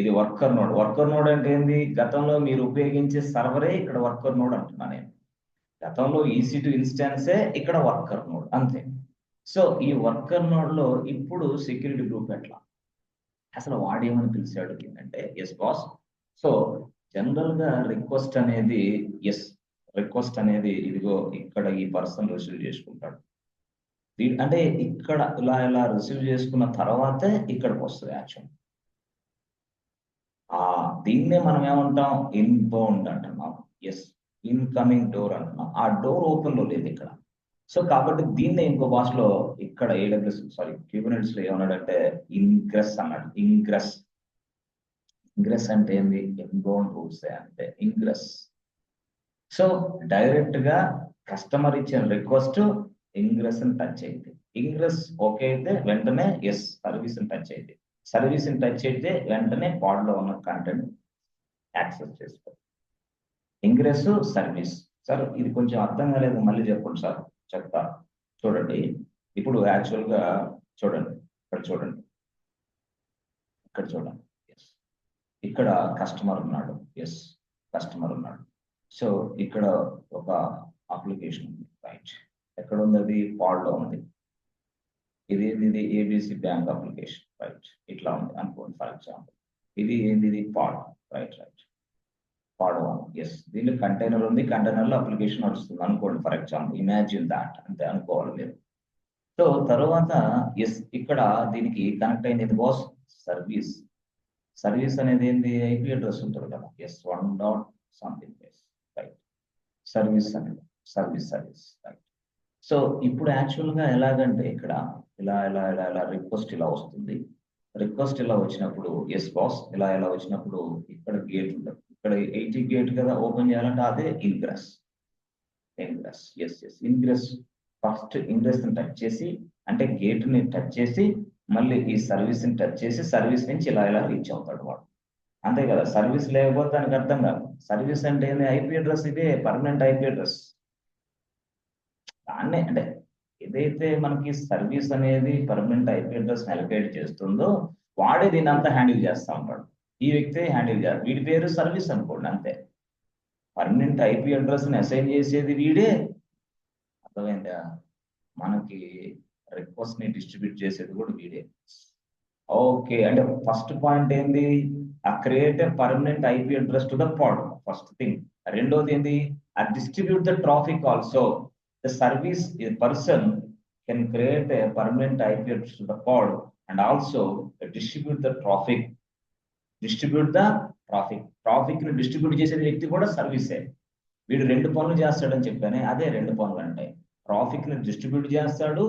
ఇది వర్కర్ నోడ్. వర్కర్ నోడ్ అంటే ఏంది? గతంలో మీరు ఉపయోగించే సర్వరే ఇక్కడ వర్కర్ నోడ్ అంటున్నా నేను. గతంలో EC2 ఇన్స్టాన్సే ఇక్కడ వర్కర్ నోడ్, అంతే. సో ఈ వర్కర్ నోడ్ లో ఇప్పుడు సెక్యూరిటీ గ్రూప్ ఎట్లా? అసలు వాడేమని పిలిచాడు ఏంటంటే ఎస్ బాస్. సో జనరల్ గా రిక్వెస్ట్ అనేది ఇదిగో ఇక్కడ ఈ పర్సన్ రిసీవ్ చేసుకుంటాడు. అంటే ఇక్కడ ఇలా రిసీవ్ చేసుకున్న తర్వాతే ఇక్కడికి వస్తుంది యాక్చువల్. దీన్నే మనం ఏమంటాం? ఇన్బౌండ్ అంటున్నాం. ఎస్, ఇన్కమింగ్ డోర్ అంటున్నాం. ఆ డోర్ ఓపెన్ లో లేదు ఇక్కడ. సో కాబట్టి దీన్నే ఇంకో భాషలో ఇక్కడ క్యూబర్నెటిస్ లో ఏమన్నాడంటే ఇంగ్రెస్ అన్నాడు. ఇంగ్రెస్ అంటే ఏంది? ఇన్బౌండ్ రూట్స్ అంటే ఇంగ్రెస్. సో డైరెక్ట్ గా కస్టమర్ ఇచ్చిన రిక్వెస్ట్ ఇంగ్రెస్ ని టచ్ అయింది. ఇంగ్రెస్ ఓకే అయితే వెంటనే ఎస్ సర్వీస్ ని టచ్ అయింది. సర్వీస్ ని టచ్ అయితే వెంటనే పాడ్ లో ఉన్న కంటెంట్ యాక్సెస్ చేసుకో. Ingress, service. సార్ ఇది కొంచెం అర్థం కాలేదు, మళ్ళీ చెప్పండి సార్. చెప్తా, చూడండి. ఇప్పుడు యాక్చువల్ గా చూడండి, ఇక్కడ చూడండి. ఎస్, ఇక్కడ కస్టమర్ ఉన్నాడు. ఎస్, కస్టమర్ ఉన్నాడు. సో ఇక్కడ ఒక అప్లికేషన్ ఉంది, రైట్. ఎక్కడ ఉంది అది? పాడ్ లో ఉంది. ఇది ABC బ్యాంక్ అప్లికేషన్, రైట్. ఇట్లా ఉంది అనుకోండి ఫర్ ఎగ్జాంపుల్. ఇది ఏంది? పాడ్, రైట్. పాడ్ 1. ఎస్, దీనిలో కంటైనర్ ఉంది, కంటైనర్ లో అప్లికేషన్ నడుస్తుంది అనుకోండి ఫర్ ఎగ్జాంపుల్. ఇమాజిన్ దాట్, అంతే అనుకోవాలి మీరు. సో తర్వాత ఎస్ ఇక్కడ దీనికి కనెక్ట్ అయినది బాస్ సర్వీస్. సర్వీస్ అనేది ఏంది? IP అడ్రస్ ఉంటుంది కదా. Yes 1.something, right. సర్వీస్ అనేది సర్వీస్ రైట్. సో ఇప్పుడు యాక్చువల్గా ఎలాగంటే ఇక్కడ ఇలా రిక్వెస్ట్ ఇలా వస్తుంది. రిక్వెస్ట్ ఇలా వచ్చినప్పుడు ఎస్ బాస్ ఇలా వచ్చినప్పుడు ఇక్కడ గేట్ ఉంటుంది. ఇక్కడ 80 గేట్ కదా ఓపెన్ చేయాలంటే అదే ఇంగ్రెస్ ఇంగ్రెస్ ఫస్ట్ ఇంగ్రెస్ ని టచ్ చేసి అంటే గేట్ ని టచ్ చేసి మళ్ళీ ఈ సర్వీస్ ని టచ్ చేసి సర్వీస్ నుంచి ఇలా రీచ్ అవుతాడు వాడు. అంతే కదా, సర్వీస్ లేకపోతే దానికి అర్థం కాదు. సర్వీస్ అంటే ఏంది? ఐపీ అడ్రస్, ఇదే పర్మనెంట్ ఐపీ అడ్రస్. దాన్నే అంటే ఏదైతే మనకి సర్వీస్ అనేది పర్మనెంట్ ఐపీ అడ్రస్ అలొకేట్ చేస్తుందో వాడే దీని అంతా హ్యాండిల్ చేస్తా ఉంటాడు. ఈ వ్యక్తి హ్యాండిల్ చేయాలి, వీడి పేరు సర్వీస్ అనుకోండి అంతే. పర్మనెంట్ ఐపీ అడ్రస్ ని అసైన్ చేసేది వీడే. అర్థమైందా? మనకి రిక్వెస్ట్ ని డిస్ట్రిబ్యూట్ చేసేది కూడా వీడే. ఓకే, అంటే ఫస్ట్ పాయింట్ ఏంది? Create a permanent IP address to the pod, first thing. రెండోది ఏంది? Distribute the traffic also. The service person can create a permanent IP address to the pod and also distribute the traffic. Traffic ని distribute చేసేది వ్యక్తి కూడా సర్వీసే. వీడు 2 పనులు చేస్తాడని చెప్పానే, అదే 2 పనులు అంటే ట్రాఫిక్ ని డిస్ట్రిబ్యూట్ చేస్తాడు,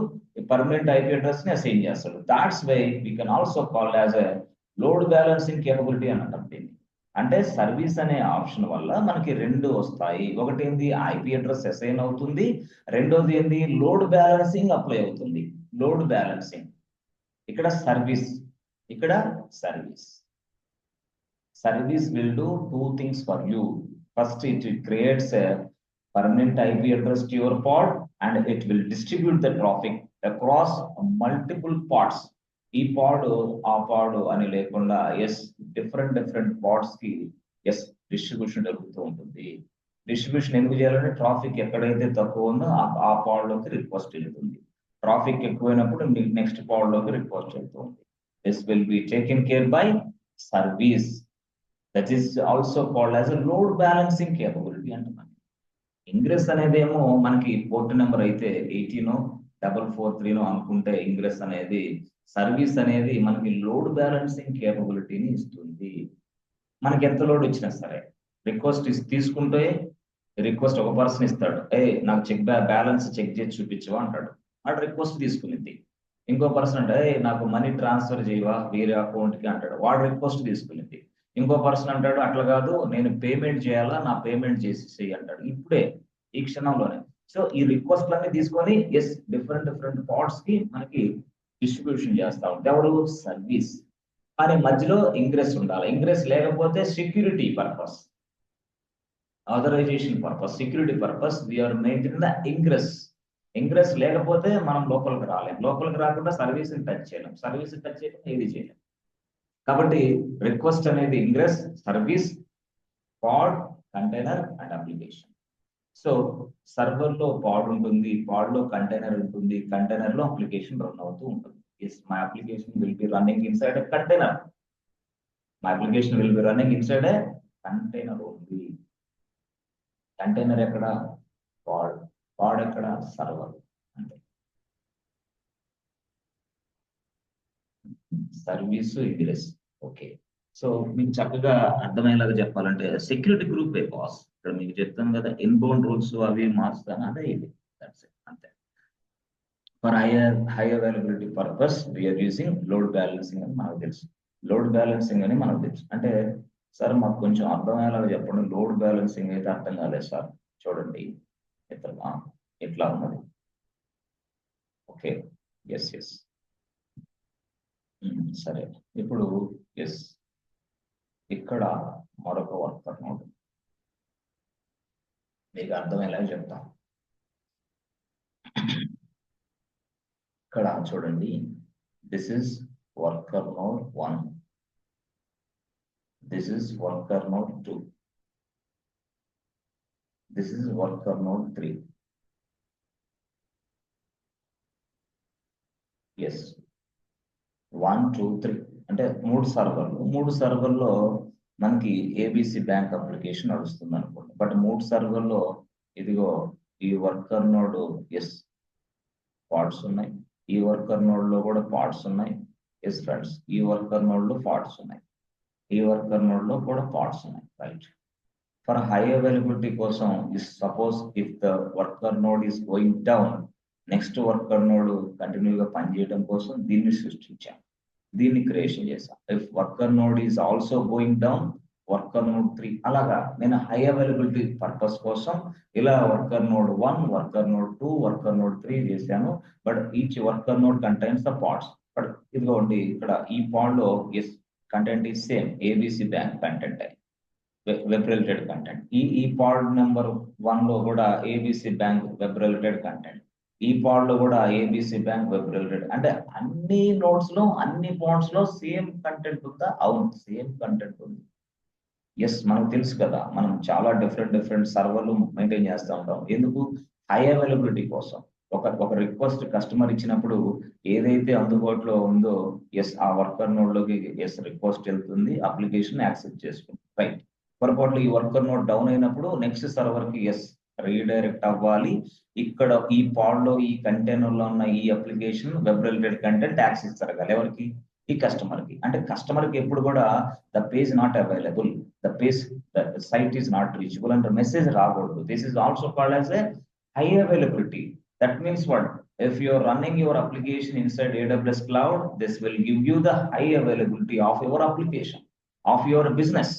పర్మనెంట్ ఐపీ అడ్రస్ ని అసైన్ చేస్తాడు. That's why we can also call as a load balancing capability అని అంటాం దీన్ని. అంటే సర్వీస్ అనే ఆప్షన్ వల్ల మనకి 2 వస్తాయి. ఒకటి ఏంది? ఐపీ అడ్రస్ అసైన్ అవుతుంది. రెండోది ఏంది? లోడ్ బ్యాలెన్సింగ్ అప్లై అవుతుంది. లోడ్ బ్యాలెన్సింగ్ ఇక్కడ సర్వీస్, ఇక్కడ service. Service will do 2 things for you. First, it creates a permanent IP address to your pod and it will distribute the traffic across multiple pods. ఈ పాడ్ ఆ పాడ్ అని లేకుండా different pads కి distribution జరుగుతూ ఉంటుంది. Distribution ఎందుకు చేయాలంటే ట్రాఫిక్ ఎక్కడైతే తక్కువ ఉందో ఆ పాడ్ లోకి రిక్వెస్ట్ వెళ్తుంది. ట్రాఫిక్ ఎక్కువైనప్పుడు నెక్స్ట్ పాడ్ లోకి రిక్వెస్ట్ వెళ్తుంది. This will be taken care bye service. That is also called as a load balancing capability అంటున్నాను. ఇంగ్రెస్ అనేది ఏమో మనకి పోర్ట్ నెంబర్ అయితే 18,443 అనుకుంటే ఇంగ్రెస్ అనేది, సర్వీస్ అనేది మనకి లోడ్ బ్యాలెన్సింగ్ కేపబిలిటీని ఇస్తుంది. మనకి ఎంత లోడ్ వచ్చినా సరే రిక్వెస్ట్ తీసుకుంటే రిక్వెస్ట్ ఒక పర్సన్ ఇస్తాడు, నాకు బ్యాలెన్స్ చెక్ చేసి చూపించవా అంటాడు. వాడు రిక్వెస్ట్ తీసుకునింది. ఇంకో పర్సన్ అంటే నాకు మనీ ట్రాన్స్ఫర్ చేయవా వేరే అకౌంట్ కి అంటాడు. వాడు రిక్వెస్ట్ తీసుకునింది. ఇంకో పర్సన్ అంటాడు అట్లా కాదు, నేను పేమెంట్ చేయాలా, నా పేమెంట్ చేసి అంటాడు. ఇప్పుడే ఈ క్షణంలోనే. సో ఈ రిక్వెస్ట్లన్నీ తీసుకొని డిఫరెంట్ పార్ట్స్ కి మనకి డిస్ట్రిబ్యూషన్ చేస్తా ఉంటాయి. ఎవరు? సర్వీస్. కానీ మధ్యలో ఇంగ్రెస్ ఉండాలి. ఇంగ్రెస్ లేకపోతే security purpose, authorization purpose, security purpose we are maintain the ingress లేకపోతే మనం లోపలికి రాలేం. లోపలికి రాకుండా సర్వీస్ టచ్ చేయలేం. సర్వీస్ టచ్ చేయకుండా ఏది చేయలేం. కాబట్టి రిక్వెస్ట్ అనేది ingress, service, pod, container and application. So server లో పాడ్ ఉంటుంది, పాడ్ లో కంటైనర్ ఉంటుంది, కంటైనర్ లో అప్లికేషన్ రన్ అవుతూ ఉంటుంది. My application will be running inside a container. My application will be running inside a container only. Container ఎక్కడ? పాడ్. పాడ్ ఎక్కడ? Server. అంటే సర్వీస్, ఇంగ్రెస్. ఓకే, సో మీకు చక్కగా అర్థమయ్యేలాగా చెప్పాలంటే సెక్యూరిటీ గ్రూప్ బాస్. ఇక్కడ మీకు చెప్తాను కదా, ఇన్బౌండ్ రూల్స్ అవి మార్చుతాను, అదే ఇది. అంతే. For high availability purpose we are using load balancing అని మనకు తెలుసు. లోడ్ బ్యాలెన్సింగ్ అని మనకు తెలుసు. అంటే సార్ మాకు కొంచెం అర్థమయ్యేలాగా చెప్పండి. లోడ్ బ్యాలెన్సింగ్ అయితే అర్థం కాలేదు సార్. చూడండి ఎట్లా ఉన్నది. ఓకే, ఎస్ సరే. ఇప్పుడు ఇక్కడ మరొక వర్కర్ నోడ్ మీకు అర్థమయ్యేలాగా చెప్తాం. ఇక్కడ చూడండి, this is worker node 1, this is worker node 2, this is worker node 3. 1 2 3 అంటే 3 సర్వర్లు. 3 సర్వర్లో మనకి ఏబిసి బ్యాంక్ అప్లికేషన్ నడుస్తుంది అనుకోండి. బట్ 3 సర్వర్లో ఇదిగో ఈ వర్కర్ నోడ్ పార్ట్స్ ఉన్నాయి, ఈ వర్కర్ నోడ్ లో కూడా పార్ట్స్ ఉన్నాయి. ఫ్రెండ్స్, ఈ వర్కర్ నోడ్ లో పార్ట్స్ ఉన్నాయి, ఈ వర్కర్ నోడ్ లో కూడా పార్ట్స్ ఉన్నాయి. రైట్. ఫర్ హై అవైలబిలిటీ కోసం suppose if the worker node is going down, next worker node కంటిన్యూగా పనిచేయడం కోసం దీన్ని సృష్టించాం, దీన్ని క్రియేషన్ చేశాం. If worker node is also going down, worker node 3, అలాగా నేను హై అవైలబిలిటీ పర్పస్ కోసం ఇలా worker node 1, worker node 2, worker node 3 చేశాను. But each worker node contains the pods. But ఇదిగోండి ఇక్కడ ఈ పాడ్ లో yes content is same, ABC bank content web related content. ఈ పాడ్ నెంబర్ 1 లో కూడా ABC bank web related content, ఈ pod లో కూడా ఏబిసి బ్యాంక్ వెబ్ రిలేటెడ్. అంటే అన్ని నోట్స్ లో అన్ని పాడ్స్ లో సేమ్ కంటెంట్ ఉందా? అవును, సేమ్ కంటెంట్ ఉంది. ఎస్, మనకు తెలుసు కదా, మనం చాలా డిఫరెంట్ సర్వర్లు మెయింటైన్ చేస్తూ ఉంటాం. ఎందుకు? హై అవైలబిలిటీ కోసం. ఒక రిక్వెస్ట్ కస్టమర్ ఇచ్చినప్పుడు ఏదైతే అందుబాటులో ఉందో ఎస్ ఆ వర్కర్ నోడ్ లోకి ఎస్ రిక్వెస్ట్ వెళ్తుంది, అప్లికేషన్ యాక్సెప్ట్ చేసుకుంటుంది. రైట్. పొరపాట్లు ఈ వర్కర్ నోడ్ డౌన్ అయినప్పుడు నెక్స్ట్ సర్వర్ కి ఎస్ రీడైరెక్ట్ అవ్వాలి. ఇక్కడ ఈ పాడ్ లో ఈ కంటైనర్ లో ఉన్న ఈ application web related content access జరగాలి. ఎవరికి? ఈ కస్టమర్ కి. అంటే కస్టమర్ కి ఎప్పుడు కూడా the page not available, the page, the site is not reachable and the message రాకూడదు. This is also called as a high availability. That means what? If you are running your application inside AWS cloud, this will give you the high availability of your application, of your business.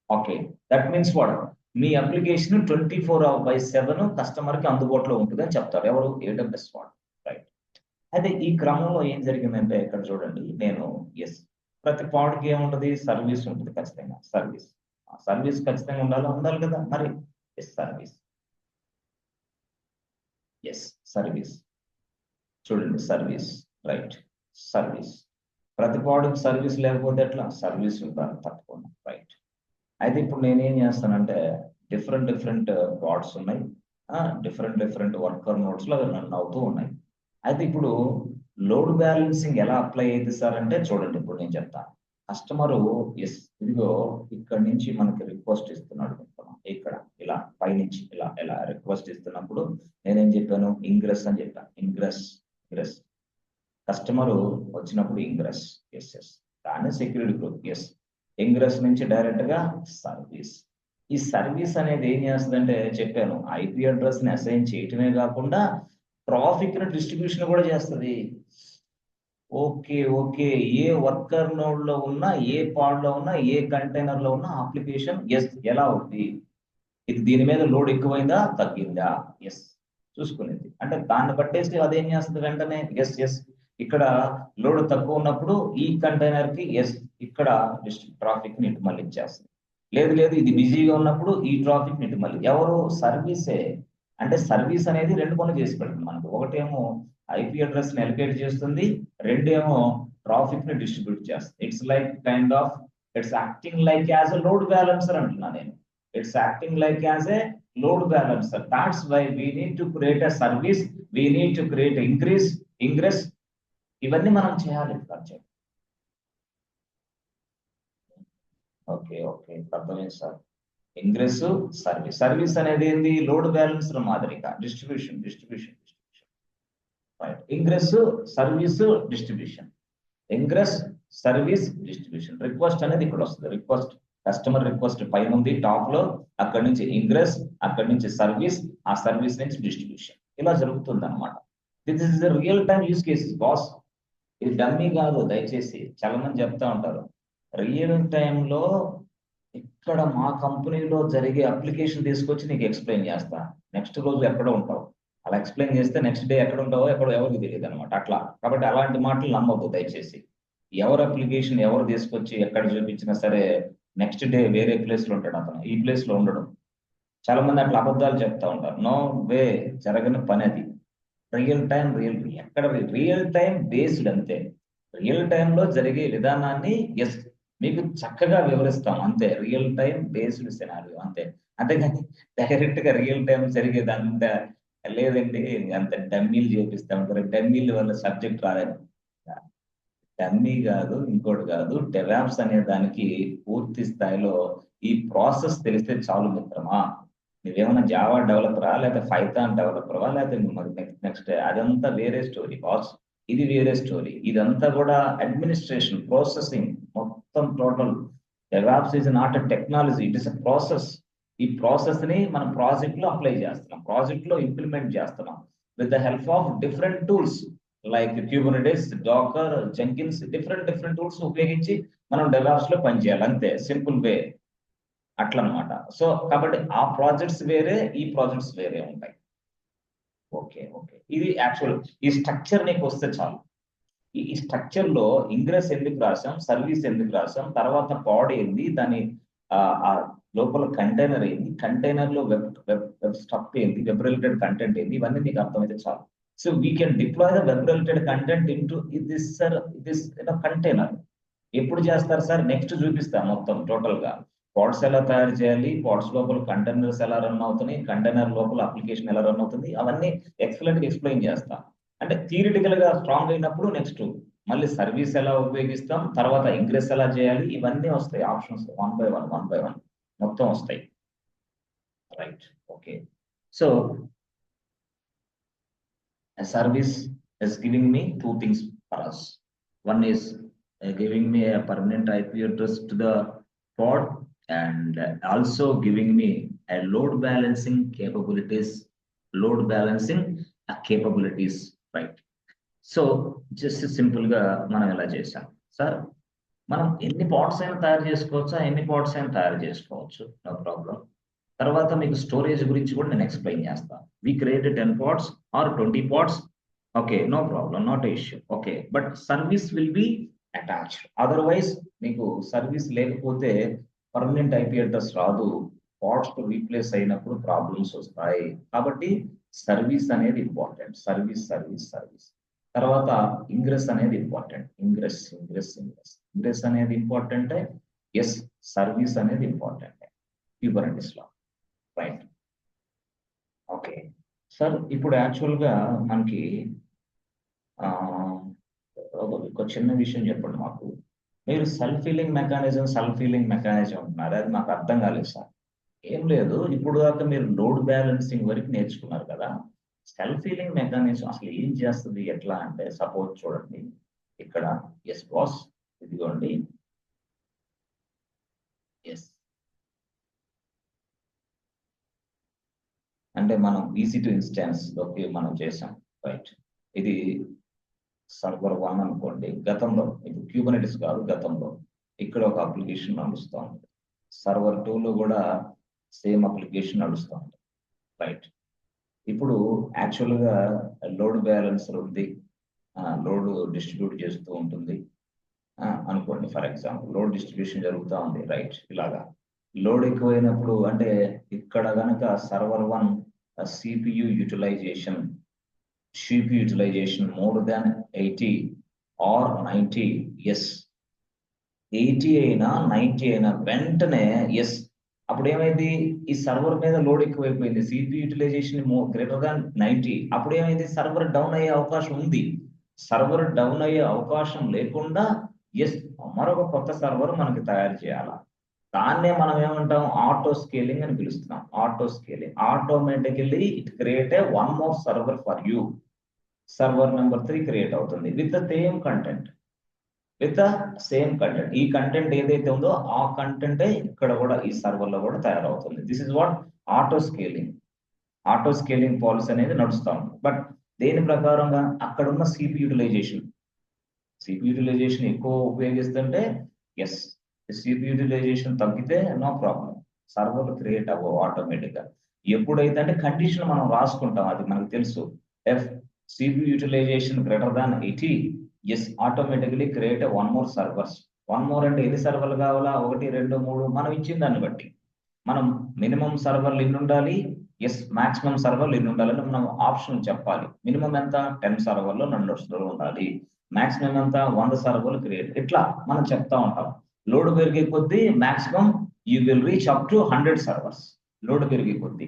Okay, that means what? Me application 24/7 customer కి అందుబాటులో ఉంటుంది అని చెప్తారు. ఎవరు? AWS వాడు. Right. అయితే ఈ క్రమంలో ఏం జరిగిందంటే ఇక్కడ చూడండి, నేను ఎస్ ప్రతి పాడ్కి ఏముంటది? సర్వీస్ ఉంటుంది ఖచ్చితంగా. సర్వీస్ ఖచ్చితంగా ఉండాలి కదా మరి. ఎస్ సర్వీస్ చూడండి, సర్వీస్. రైట్. సర్వీస్ ప్రతి పాడ్కి సర్వీస్ లేకపోతే ఎట్లా? సర్వీస్ ఉండాలి తప్పకుండా. రైట్. అయితే ఇప్పుడు నేనేం చేస్తానంటే డిఫరెంట్ పాడ్స్ ఉన్నాయి, డిఫరెంట్ వర్కర్ నోట్స్ లో రన్ అవుతూ ఉన్నాయి. అయితే ఇప్పుడు లోడ్ బ్యాలెన్సింగ్ ఎలా అప్లై అయ్యింది సార్ అంటే చూడండి, ఇప్పుడు నేను చెప్తాను. కస్టమరు ఎస్ ఇదిగో ఇక్కడ నుంచి మనకి రిక్వెస్ట్ ఇస్తున్నాడు, ఇక్కడ ఇలా పైనుంచి ఇలా రిక్వెస్ట్ ఇస్తున్నప్పుడు నేనేం చెప్పాను? ఇంగ్రెస్ అని చెప్పాను. ఇంగ్రెస్ కస్టమరు వచ్చినప్పుడు ఇంగ్రెస్ ఎస్ దాన్ని సెక్యూరిటీ గ్రూప్ ఎస్ ఇంగ్రెస్ నుంచి డైరెక్ట్ గా సర్వీస్. ఈ సర్వీస్ అనేది ఏం చేస్తుందంటే చెప్పాను, ఐపీ అడ్రస్ ని అసైన్ చేయటమే కాకుండా ట్రాఫిక్ ని డిస్ట్రిబ్యూషన్ కూడా చేస్తుంది. ఓకే ఏ వర్కర్ నోడ్ లో ఉన్నా, ఏ పాడ్ లో ఉన్నా, ఏ కంటైనర్ లో ఉన్నా అప్లికేషన్ ఎస్ ఎలా ఉంది, ఇది దీని మీద లోడ్ ఎక్కువైందా తగ్గిందా ఎస్ చూసుకునేది. అంటే దాన్ని బట్టేసి అదేం చేస్తుంది వెంటనే ఎస్ ఇక్కడ లోడ్ తక్కువ ఉన్నప్పుడు ఈ కంటైనర్ కి ఎస్ ఇక్కడ ట్రాఫిక్ ని ఇటు మళ్ళీ ఇచ్చేస్తుంది. లేదు ఇది బిజీగా ఉన్నప్పుడు ఈ ట్రాఫిక్ ని ఇటు మళ్ళీ. ఎవరు? సర్వీసే. అంటే సర్వీస్ అనేది రెండు పనులు చేసి పెడుతుంది మనకు. ఒకటేమో ఐపీ అడ్రస్ ని ఎలికేట్ చేస్తుంది, రెండేమో ట్రాఫిక్ ని డిస్ట్రిబ్యూట్ చేస్తుంది. It's acting like as a load balancer అంటున్నా నేను. It's acting like as a load balancer. That's why we need to create a service. We need to create ingress. ఇవన్నీ మనం చేయాలి. Okay అర్థమైంది sir. Ingress service అనేది ఏంది? Load balancer మాదిరిగా distribution. Right. Ingress service distribution. Ingress service distribution. Request అనేది ఇక్కడ వస్తుంది. రిక్వెస్ట్ కస్టమర్ రిక్వెస్ట్ పైన ఉంది టాప్ లో, అక్కడి నుంచి ఇంగ్రెస్, అక్కడి నుంచి సర్వీస్, ఆ సర్వీస్ నుంచి డిస్ట్రిబ్యూషన్. ఇలా జరుగుతుంది అనమాట. This is real time use cases boss. ఇది డమ్మీ కాదు, దయచేసి చాలా మంది చెప్తా ఉంటారు. రియల్ టైంలో ఇక్కడ మా కంపెనీలో జరిగే అప్లికేషన్ తీసుకొచ్చి నీకు ఎక్స్ప్లెయిన్ చేస్తా. నెక్స్ట్ రోజు ఎక్కడ ఉంటావు, అలా ఎక్స్ప్లెయిన్ చేస్తే నెక్స్ట్ డే ఎక్కడ ఉంటావో ఎవరికి తెలియదు అనమాట. అట్లా కాబట్టి అలాంటి మాటలు నమ్మొద్దు దయచేసి. ఎవరు అప్లికేషన్ ఎవరు తీసుకొచ్చి ఎక్కడ చూపించినా సరే నెక్స్ట్ డే వేరే ప్లేస్ లో ఉంటాడు అతను, ఈ ప్లేస్ లో ఉండడం. చాలా మంది అట్లా అబద్ధాలు చెప్తా ఉంటారు. నో వే, జరగని పని అది. రియల్ ఎక్కడ రియల్ టైం బేస్డ్ అంతే. రియల్ టైంలో జరిగే విధానాన్ని ఎస్ మీకు చక్కగా వివరిస్తాం అంతే. రియల్ టైం బేస్డ్ సినారియో అంతే. అంతేగాని డైరెక్ట్ గా రియల్ టైం జరిగేది అంత లేదండి, అంత డమ్మీలు చేపిస్తా ఉంటారు. డమ్మీల వల్ల సబ్జెక్ట్ రాలేదు. డమ్మీ కాదు, ఇంకోటి కాదు. డెవాప్స్ అనే దానికి పూర్తి స్థాయిలో ఈ ప్రాసెస్ తెలిస్తే చాలు మిత్రమా. నువ్వేమన్నా జావా డెవలపరా, లేకపోతే పైథాన్ డెవలపరా, లేకపోతే నెక్స్ట్ అదంతా వేరే స్టోరీ బాస్. ఇది వేరే స్టోరీ. ఇదంతా కూడా అడ్మినిస్ట్రేషన్, ప్రాసెసింగ్ మొత్తం total. DevOps is not a technology, it is a process. ఈ ప్రాసెస్ ని మనం ప్రాజెక్ట్ లో అప్లై చేస్తున్నాం, ప్రాజెక్ట్ లో ఇంప్లిమెంట్ చేస్తున్నాం with the help of different tools like Kubernetes, Docker, Jenkins, different tools ఉపయోగించి మనం డెవాప్స్ లో పనిచేయాలి, అంతే, సింపుల్ వే అట్లా అనమాట. సో కాబట్టి ఆ ప్రాజెక్ట్స్ వేరే, ఈ ప్రాజెక్ట్స్ వేరే ఉంటాయి. ఓకే, ఇది యాక్చువల్ ఈ స్ట్రక్చర్ నీకు వస్తే చాలు. ఈ స్ట్రక్చర్ లో ఇంగ్రెస్ ఎందుకు రాసాం, సర్వీస్ ఎందుకు రాసాం, తర్వాత పాడ్ ఏంది, దాని ఆ లోపల కంటైనర్ ఏంది, కంటైనర్ లో వెబ్ స్టఫ్ ఏంది, వెబ్ రిలేటెడ్ కంటెంట్ ఏంది, ఇవన్నీ నీకు అర్థమైతే చాలు. So we can deploy the web related content into this container. ఎప్పుడు చేస్తారు సార్? నెక్స్ట్ చూపిస్తా మొత్తం టోటల్ గా. పాడ్స్ ఎలా తయారు చేయాలి, పాడ్స్ లోపల కంటైనర్స్ ఎలా రన్ అవుతున్నాయి, కంటైనర్ లోపల అప్లికేషన్ ఎలా రన్ అవుతుంది, అవన్నీ ఎక్సలెంట్ గా ఎక్స్ప్లెయిన్ చేస్తాం. అంటే థియరిటికల్ గా స్ట్రాంగ్ అయినప్పుడు నెక్స్ట్ మళ్ళీ సర్వీస్ ఎలా ఉపయోగిస్తాం, తర్వాత ఇంగ్రెస్ ఎలా చేయాలి, ఇవన్నీ వస్తాయి ఆప్షన్స్, వన్ బై వన్ మొత్తం వస్తాయి. Right, okay. So a service is giving me two things for us. One is giving me a permanent IP address to the pod, and also giving me a load balancing capabilities, right? So just simple గా మనం ఎలా చేసాం sir, మనం ఎన్ని pads అయినా తయారు చేసుకోవచ్చా, ఎన్ని పాడ్స్ అయినా తయారు చేసుకోవచ్చు, నో ప్రాబ్లం. తర్వాత మీకు స్టోరేజ్ గురించి కూడా నేను ఎక్స్ప్లెయిన్ చేస్తాను. We created 10 pods or 20 pods, okay, no problem, not issue, okay. But service will be attached. Otherwise మీకు సర్వీస్ లేకపోతే పర్మనెంట్ ఐపీ అడ్రస్ రాదు, పాడ్స్ రీప్లేస్ అయినప్పుడు ప్రాబ్లమ్స్ వస్తాయి. కాబట్టి సర్వీస్ అనేది ఇంపార్టెంట్, సర్వీస్. తర్వాత ఇంగ్రెస్ అనేది ఇంపార్టెంట్, ఇంగ్రెస్ అనేది ఇంపార్టెంట్, ఎస్, సర్వీస్ అనేది ఇంపార్టెంట్ క్యూబర్నెటిస్ లో, రైట్? ఓకే సార్, ఇప్పుడు యాక్చువల్ గా మనకి ఒక చిన్న విషయం చెప్పండి మాకు. మీరు సెల్ఫ్ హీలింగ్ మెకానిజం అంటున్నారు, అది మాకు అర్థం కాలేదు సార్. ఏం లేదు, ఇప్పుడు దాకా మీరు లోడ్ బ్యాలెన్సింగ్ వరకు నేర్చుకున్నారు కదా, సెల్ఫ్ హీలింగ్ మెకానిజం అసలు ఏం చేస్తుంది, ఎట్లా అంటే సపోజ్ చూడండి ఇక్కడ, ఎస్ బాస్, ఇదిగోండి, ఎస్ అంటే మనం EC2 ఇన్స్టాన్స్ లోకి మనం చేసాం, రైట్? ఇది సర్వర్ 1 అనుకోండి. గతంలో, ఇప్పుడు క్యూబర్నెటిస్ కాదు, గతంలో ఇక్కడ ఒక అప్లికేషన్ నడుస్తూ ఉంది. సర్వర్ 2 లో కూడా సేమ్ అప్లికేషన్ నడుస్తూ ఉంది, రైట్? ఇప్పుడు యాక్చువల్ గా లోడ్ బ్యాలెన్సర్ ఉంది, లోడ్ డిస్ట్రిబ్యూట్ చేస్తూ ఉంటుంది అనుకోండి. ఫర్ ఎగ్జాంపుల్ లోడ్ డిస్ట్రిబ్యూషన్ జరుగుతూ ఉంది, రైట్? ఇలాగా లోడ్ ఎక్కువైనప్పుడు అంటే ఇక్కడ కనుక server 1 CPU utilization more than 80 or 90, yes, 80 అయినా 90 అయినా వెంటనే ఎస్, అప్పుడు ఏమైంది, ఈ సర్వర్ మీద లోడ్ ఎక్కువైపోయింది, CPU యూటిలైజేషన్ గ్రేటర్ దాన్ 90, అప్పుడు ఏమైంది, సర్వర్ డౌన్ అయ్యే అవకాశం ఉంది. సర్వర్ డౌన్ అయ్యే అవకాశం లేకుండా ఎస్, మరొక కొత్త సర్వర్ మనకి తయారు చేయాలా, దాన్నే మనం ఏమంటాం, ఆటో స్కేలింగ్ అని పిలుస్తున్నాం. Auto scaling, automatically it create a one more server for you. Server number 3 create అవుతుంది విత్ ద సేమ్ కంటెంట్. ఈ కంటెంట్ ఏదైతే ఉందో ఆ కంటెంట్ ఇక్కడ కూడా ఈ సర్వర్ లో కూడా తయారవుతుంది. This is what auto scaling policy అనేది నడుస్తూ ఉంది. బట్ దేని ప్రకారంగా, అక్కడ ఉన్న CPU యూటిలైజేషన్ ఎక్కువ ఉపయోగిస్తుంటే ఎస్, CPU యూటిలైజేషన్ తగ్గితే నో ప్రాబ్లం, సర్వర్లు క్రియేట్ అవ్వవు ఆటోమేటిక్ గా. ఎప్పుడైతే అంటే కండిషన్ మనం రాసుకుంటాం, అది మనకు తెలుసు, CPU utilization greater than 80, yes, automatically create one more servers. One more అంటే ఎన్ని సర్వర్లు కావాలా, 1, 2, 3 మనం ఇచ్చిన దాన్ని బట్టి. మనం మినిమం సర్వర్లు ఎన్ని ఉండాలి, ఎస్, మాక్సిమం సర్వర్లు ఎన్ని ఉండాలని మనం ఆప్షన్ చెప్పాలి. మినిమం ఎంత, 10 సర్వర్లు నడుస్తూ ఉండాలి, మాక్సిమం ఎంత, 100 సర్వర్లు క్రియేట్, ఇట్లా మనం చెప్తా ఉంటాం. లోడ్ పెరిగే కొద్దీ maximum you will reach up to 100 servers. Load పెరిగే కొద్దీ,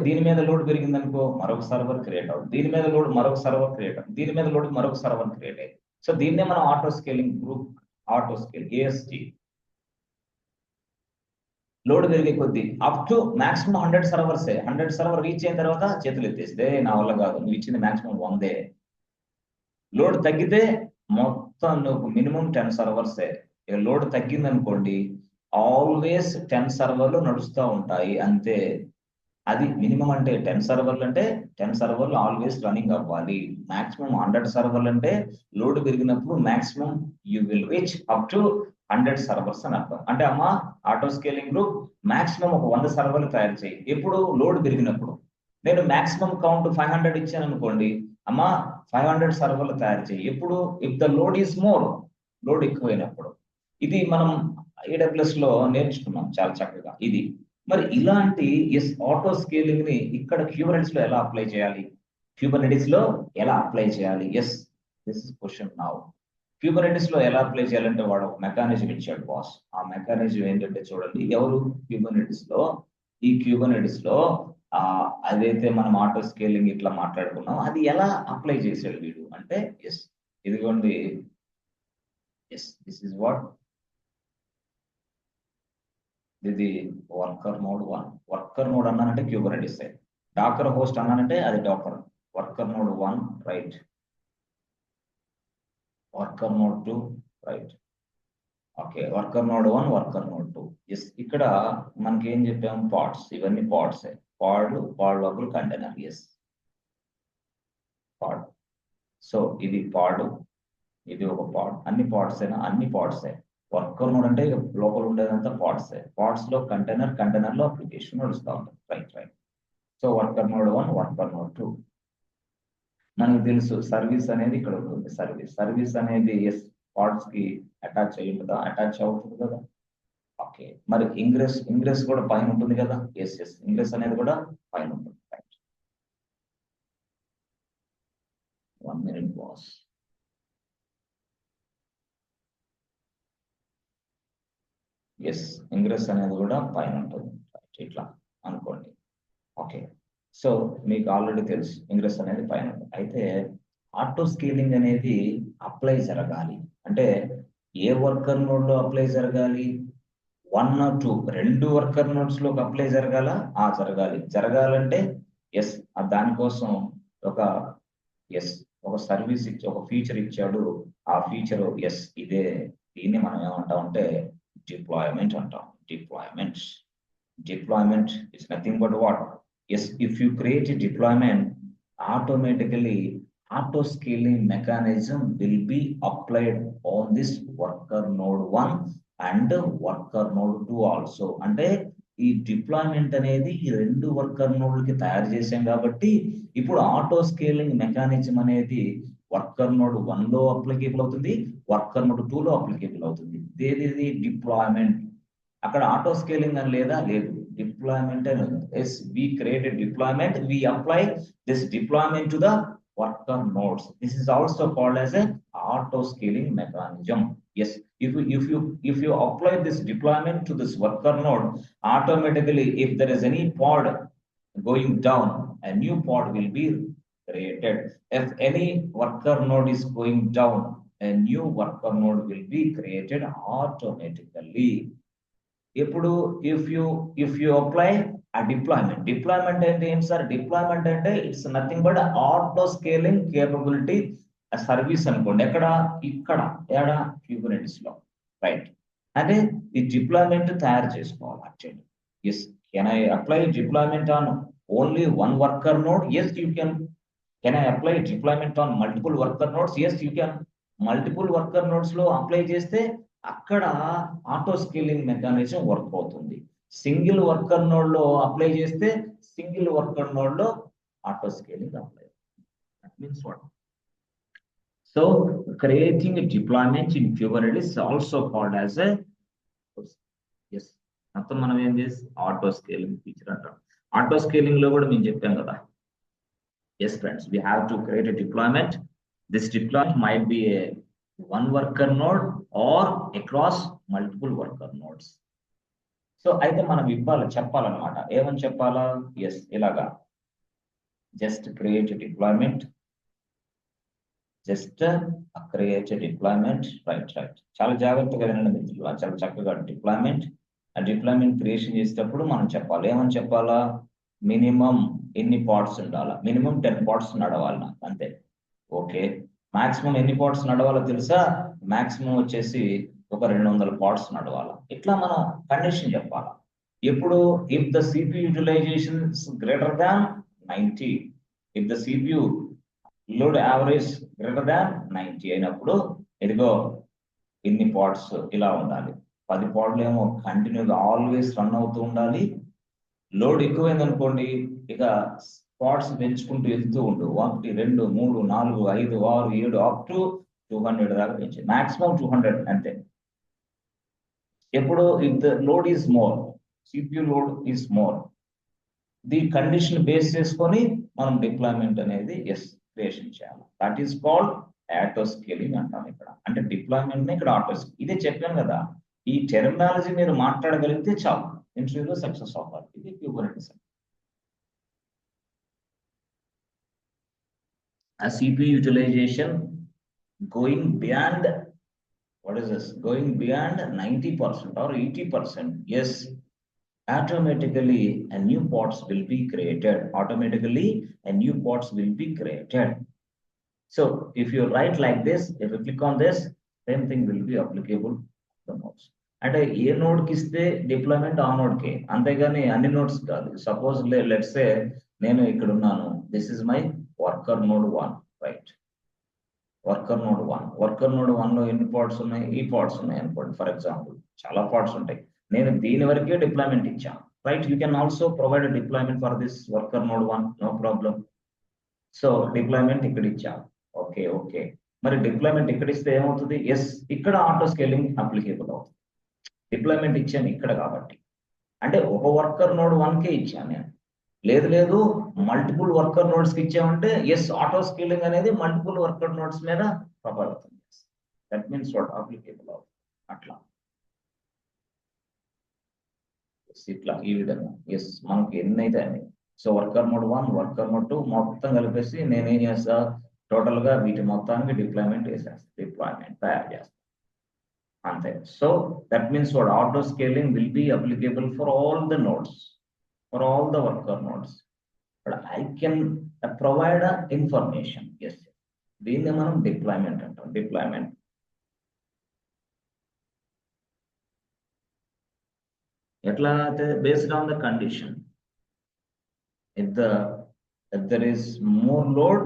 దీని మీద లోడ్ పెరిగింది అనుకో, మరొక సర్వర్ క్రియేట్ అవుతుంది, దీని మీద లోడ్ మరొక సర్వర్ క్రియేట్ అవుతుంది, దీని మీద లోడ్ మరొక సర్వర్ క్రియేట్ అయ్యింది. సో దీన్నే మనం auto scaling group, ASG. Load పెరిగే కొద్దీ up to maximum 100 సర్వర్సే. 100 server reach అయిన తర్వాత చేతులు ఎత్తేస్తే నా వల్ల కాదు, నువ్వు ఇచ్చింది మాక్సిమం 100. లోడ్ తగ్గితే మొత్తం నువ్వు మినిమం 10 సర్వర్సే. లోడ్ తగ్గింది అనుకోండి, ఆల్వేస్ 10 సర్వర్లు నడుస్తూ ఉంటాయి అంతే. అది మినిమం అంటే 10 సర్వర్లు అంటే 10 సర్వర్లు ఆల్వేస్ రన్నింగ్ అవ్వాలి. మాక్సిమం 100 సర్వర్లు అంటే లోడ్ పెరిగినప్పుడు maximum you will reach up to 100 servers అని అర్థం. అంటే అమ్మా ఆటో స్కేలింగ్ గ్రూప్ మాక్సిమం ఒక 100 సర్వర్లు తయారు చేయి. ఎప్పుడు లోడ్ పెరిగినప్పుడు. నేను మాక్సిమం కౌంట్ 500 ఇచ్చాను అనుకోండి, అమ్మా 500 సర్వర్లు తయారు చేయి. ఎప్పుడు if the load is more, load ఎక్కువైనప్పుడు. ఇది మనం AWS లో నేర్చుకున్నాం చాలా చక్కగా ఇది. మరి ఇలాంటి ఆటో స్కేలింగ్ ని ఇక్కడ Kubernetes లో ఎలా అప్లై చేయాలి? Kubernetes లో ఎలా అప్లై చేయాలి? This is question now. Kubernetes లో ఎలా అప్లై చేయాలంటే వాడు ఒక మెకానిజం ఇచ్చాడు బాస్. ఆ మెకానిజం ఏంటంటే చూడండి, ఎవరు ఈ Kubernetes లో అదైతే మనం ఆటో స్కేలింగ్ ఇట్లా మాట్లాడుకున్నాం, అది ఎలా అప్లై చేశాడు వీడు అంటే ఇదిగోండి. దిస్ ఇస్ వాట్ ఇది వర్కర్ నోడ్ 1. వర్కర్ నోడ్ అన్నానంటే Kubernetes. డాకర్ హోస్ట్ అన్నానంటే అది Docker. Worker node 1 right, worker node 2 right. Okay, worker node 1, worker node 2. ఇక్కడ మనకి ఏం చెప్పాం? పాడ్స్. ఇవన్నీ పాడ్స్. పాడ్ లోపల కంటైనర్. పాడ్. సో ఇది పాడ్, ఇది ఒక పాడ్. అన్ని పాడ్స్ అయినా అన్ని పాడ్స్. వర్కర్ నోడ్ అంటే లోపల ఉండేదంతా పాడ్స్. పాడ్స్ లో కంటైనర్ లో అప్లికేషన్ నడుస్తూ ఉంటుంది. Right. So worker node 1, worker node 2. మనకు తెలుసు సర్వీస్ అనేది ఇక్కడ ఉంటుంది. సర్వీస్ అనేది పాడ్స్ కి అటాచ్ అయ్యి ఉంటుందా? అటాచ్ అవుతుంది కదా. ఓకే, మరి ఇంగ్రెస్ కూడా పైన ఉంటుంది కదా. ఇంగ్రెస్ అనేది కూడా పైన ఉంటుంది. Right, 1 minute boss. ఇంగ్రెస్ అనేది కూడా పైన ఉంటుంది. ఇట్లా అనుకోండి. ఓకే, సో మీకు ఆల్రెడీ తెలుసు ఇంగ్రెస్ అనేది పైన ఉంటుంది. అయితే ఆటో స్కేలింగ్ అనేది అప్లై జరగాలి అంటే ఏ వర్కర్ నోడ్ లో అప్లై జరగాలి? 1 or 2, 2 వర్కర్ నోడ్స్ లోకి అప్లై జరగాలి. జరగాలంటే దానికోసం ఒక సర్వీస్ ఒక ఫీచర్ ఇచ్చాడు. ఆ ఫీచర్ ఇదే. దీన్ని మనం ఏమంటామంటే డిప్లాయ్మెంట్ అంటాం. Deployment is nothing but what? If you create a deployment, automatically auto scaling mechanism will be applied on this worker node 1 and worker node 2 also. అంటే ఈ డిప్లాయ్మెంట్ అనేది ఈ 2 వర్కర్ నోడ్లకి తయారు చేసాం కాబట్టి ఇప్పుడు ఆటో స్కేలింగ్ మెకానిజం అనేది వర్కర్ నోడ్ 1 లో అప్లికేబుల్ అవుతుంది, వర్కర్ నోడ్ 2 లో అప్లికేబుల్ అవుతుంది. దేనిది? డిప్లాయ్మెంట్. అక్కడ ఆటో స్కేలింగ్ అని లేదు. డిప్లాయ్మెంట్ అని ఉంది. We create a deployment, we apply this deployment to the worker nodes. This is also called as a auto scaling mechanism. If you apply this deployment to this worker node, automatically if there is any pod going down, a new pod will be created. If any worker node is going down, a new worker node will be created automatically. ఇప్పుడు if you apply ఆ deployment అంటే ఏంటి sir? Deployment అంటే it's nothing but auto scaling capability service అనుకోండి. ఇక్కడ Kubernetes లో. Right, అంటే ఈ డిప్లాయ్మెంట్ తయారు చేసుకోవాలి. Can I apply deployment on only 1 worker node? You can. Can I apply deployment on multiple worker nodes? You can. Multiple worker nodes లో apply చేస్తే అక్కడ ఆటో స్కేలింగ్ మెకానిజం వర్క్ అవుతుంది. Single worker node లో apply చేస్తే single worker node లో auto scaling apply. That means what? So creating deployment in Kubernetes also called as మొత్తం మనం ఏం చేసి ఆటో స్కేలింగ్ ఫీచర్ అంటాం. ఆటో స్కేలింగ్ లో కూడా మేము చెప్పాం కదా. Friends, we have to create a deployment. This deployment might be a 1 worker node or across multiple worker nodes. So అయితే మనం చెప్పాలన్నమాట. ఏమని చెప్పాలా? ఇలాగా జస్ట్ క్రియేట్ డిప్లాయ్మెంట్. రైట్. చాలా జాగ్రత్తగా వినండి మిత్రులు. చాలా చక్కగా డిప్లాయ్మెంట్ క్రియేషన్ చేసేటప్పుడు మనం చెప్పాలి. ఏమని చెప్పాలా? మినిమం ఎన్ని పాడ్స్ ఉండాలా? మినిమం 10 పాడ్స్ నడవాలి నాకు, అంతే. ఓకే, మాక్సిమం ఎన్ని పాడ్స్ నడవాలో తెలుసా? మాక్సిమం వచ్చేసి ఒక 200 పాడ్స్ నడవాలా. ఇట్లా మనం కండిషన్ చెప్పాలా. ఎప్పుడు if the CPU utilization greater than 90, if the CPU load average greater than 90 అయినప్పుడు ఇదిగో ఇన్ని పాడ్స్ ఇలా ఉండాలి. 10 పాడ్లు ఏమో కంటిన్యూగా ఆల్వేస్ రన్ అవుతూ ఉండాలి. లోడ్ ఎక్కువైంది అనుకోండి, ఇక పాడ్స్ పెంచుకుంటూ వెళ్తూ ఉండు. 1, 2, 3, 4, 5, 6, 7 అప్ టు 200 దాకా పెంచి మాక్సిమం 200 అంతే. ఎప్పుడు if the load is more, CPU load is more, the condition base చేసుకొని మనం డిప్లాయ్మెంట్ అనేది క్రియేషన్ చేయాలి. That is called auto scaling అంటాం ఇక్కడ. అంటే డిప్లాయ్మెంట్ ఇక్కడ ఆటో స్కేలింగ్. ఇదే చెప్పాను కదా, ఈ టెర్మినాలజీ మీరు మాట్లాడగలిగితే చాలు, ఇంటర్వ్యూలో సక్సెస్ అవ్వాలి. ఇది Kubernetes. A CPU utilization going beyond, what is this? Going beyond 90% or 80%, yes, automatically a new pods will be created. Automatically a new pods will be created. So if you write like this, if you click on this, same thing will be applicable to the nodes. అంటే ఏ node కి ఇస్తే deployment ఆ node కి, అంతేగాని అన్ని nodes కాదు. Suppose let's సే నేను ఇక్కడ ఉన్నాను, this is my worker node 1, right? Worker node 1, worker node 1 లో ఎన్ని పాడ్స్ ఉన్నాయి? ఈ పాడ్స్ ఉన్నాయి అనుకోండి. ఫర్ ఎగ్జాంపుల్ చాలా పాడ్స్ ఉంటాయి. నేను దీని వరకే డిప్లాయ్మెంట్ ఇచ్చాను, right? You can also provide deployment for this worker node 1, no problem. So deployment ఇక్కడ ఇచ్చాను, ఓకే. మరి డిప్లాయ్మెంట్ ఇక్కడ ఇస్తే ఏమవుతుంది? ఇక్కడ ఆటో స్కేలింగ్ అప్లికేబుల్ అవుతుంది. డిప్లాయ్మెంట్ ఇచ్చాను ఇక్కడ కాబట్టి, అంటే ఒక వర్కర్ నోడ్ 1 కే ఇచ్చాను నేను. లేదు మల్టిపుల్ వర్కర్ నోడ్స్ కి ఇచ్చామంటే ఆటో స్కేలింగ్ అనేది మల్టిపుల్ వర్కర్ నోడ్స్ మీద ప్రభావితం. దట్ మీన్స్ వాట్ అప్లికేబుల్ అవుతుంది అట్లా. ఇట్లా ఈ విధంగా మనకి ఎన్నైతే అని. So worker node 1, worker node 2 మొత్తం కలిపేసి నేనేం చేస్తా, టోటల్ గా వీటి మొత్తానికి డిప్లాయ్మెంట్ వేసేస్తా, డిప్లాయ్మెంట్ తయారు చేస్తా అంతే. So that means what auto scaling will be applicable for all the nodes, for all the worker nodes, but I can provide information. దీన్ని మనం డిప్లాయ్మెంట్ అంటాం. డిప్లాయ్మెంట్ ఎట్లా అయితే based on the condition. if there is more load,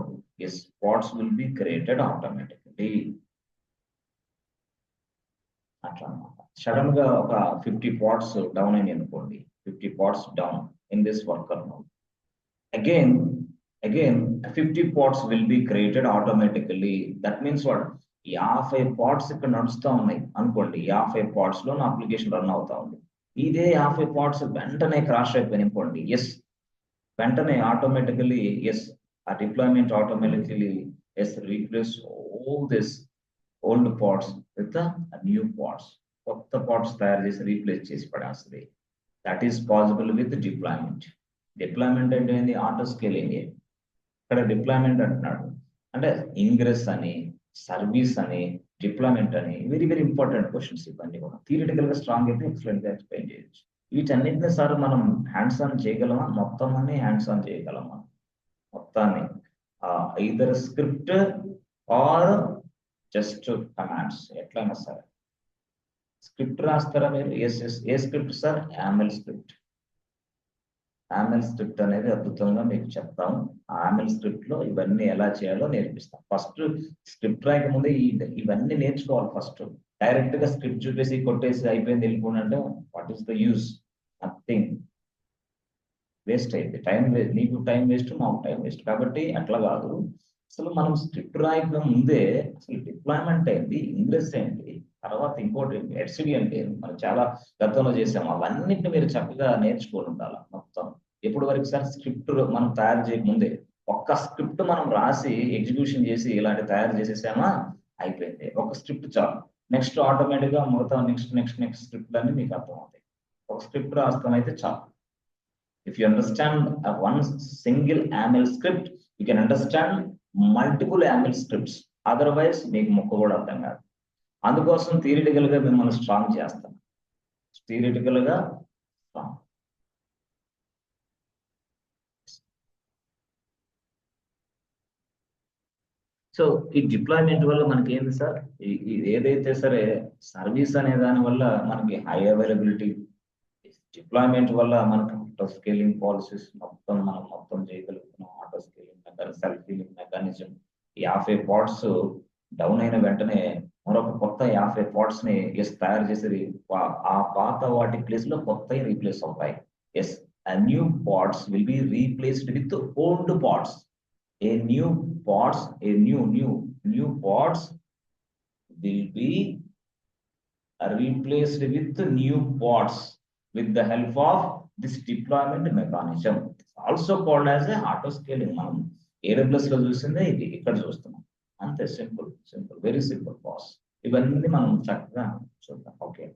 pods will be created automatically. అట్లా sudden గా ఒక 50 pods down అయింది అనుకోండి, 50 pods down in this worker node. Again, 50 pods will be created automatically. That means what? 50 pods ఇక్కడ నడుస్తూ ఉన్నాయి అనుకోండి, 50 pods లో నా అప్లికేషన్ రన్ అవుతా ఉంది. ఇదే 50 pods వెంటనే క్రాష్ అయిపోయింది అనుకోండి, వెంటనే ఆటోమేటికలీ ఆ deployment automatically replace all this old pods with the new pods. కొత్త pods తయారు చేసి రీప్లేస్ చేసి పడేస్తుంది. That is possible with deployment. Deployment అంటే ఏంది? Auto scaling. ఇక్కడ డిప్లాయ్మెంట్ అంటున్నాడు అంటే ఇంగ్రెస్ అని, సర్వీస్ అని, డిప్లాయ్మెంట్ అని, వెరీ వెరీ ఇంపార్టెంట్ క్వశ్చన్స్ ఇవన్నీ కూడా. థియరిటికల్ గా స్ట్రాంగ్ అయితే ఎక్సలెంట్ గా ఎక్స్ప్లెయిన్ చేయొచ్చు. వీటన్నిటిని సార్ మనం హ్యాండ్స్ ఆన్ చేయగలమా? మొత్తం అన్ని హ్యాండ్స్ ఆన్ చేయగలమా? మొత్తాన్ని either script or just commands, ఎట్లయినా సరే. స్క్రిప్ట్ రాస్తారా మీరు? ఏ script sir? YAML script. YAML script అనేది అద్భుతంగా మీకు చెప్తాం. యామెల్ స్క్రిప్ట్ లో ఇవన్నీ ఎలా చేయాలో నేర్పిస్తాం. ఫస్ట్ స్క్రిప్ట్ రాయక ముందే ఇవన్నీ నేర్చుకోవాలి. ఫస్ట్ డైరెక్ట్ గా స్క్రిప్ట్ చూపేసి కొట్టేసి అయిపోయింది వెళ్ళిపోండి అంటే what is the use? Nothing. Waste అయింది టైం. నీకు టైం వేస్ట్, మాకు టైం వేస్ట్. కాబట్టి అట్లా కాదు. అసలు మనం స్క్రిప్ట్ రాయక ముందే అసలు డిప్లాయ్మెంట్ ఏంటి, ఇంగ్రెస్ ఏంటి, తర్వాత ఇంకోటి హెచ్సిడి అంటే మనం చాలా గతంలో చేసాము. అవన్నిటిని మీరు చక్కగా నేర్చుకొని ఉండాలి మొత్తం. ఎప్పుడు వరకు సార్? స్క్రిప్ట్ మనం తయారు చేయకముందే ఒక్క స్క్రిప్ట్ మనం రాసి ఎగ్జిక్యూషన్ చేసి ఇలాంటి తయారు చేసేసామా అయిపోయింది. ఒక స్క్రిప్ట్ చాలు. నెక్స్ట్ ఆటోమేటిక్ గా మొత్తం నెక్స్ట్ స్క్రిప్ట్ అన్ని మీకు అర్థమవుతాయి. ఒక స్క్రిప్ట్ రాస్తాం అయితే చాలు. If you understand one single YAML script, you can understand multiple YAML scripts. Otherwise మీకు ముక్క కూడా అర్థం కాదు. అందుకోసం థియరిటికల్ గా మిమ్మల్ని స్ట్రాంగ్ చేస్తాం. థియరిటికల్ గా స్ట్రాంగ్. సో ఈ డిప్లాయ్మెంట్ వల్ల మనకి ఏంది సార్, ఏదైతే సరే సర్వీస్ అనే దాని వల్ల మనకి హై అవైలబిలిటీ, డిప్లాయ్మెంట్ వల్ల మనకు ఆటో స్కేలింగ్ పాలసీస్ మొత్తం చేయగలుగుతున్నాం. Auto scaling mechanism, self healing mechanism, 50 parts down అయిన వెంటనే మరొక కొత్త 50 పార్ట్స్ ని తయారు చేసేది. ఆ పాత వాటి ప్లేస్ లో కొత్తవి రీప్లేస్ అవుతాయి. Yes, new parts will be replaced with old parts. A new pods, a new pods will be replaced with new pods with the help of this deployment mechanism. It's also called as a auto scaling. మనం AWS లో చూసిందే ఇది ఇక్కడ చూస్తున్నాం. అంతే, simple very simple process. ఇవన్నీ మనం చక్కగా చూద్దాం. ఓకే,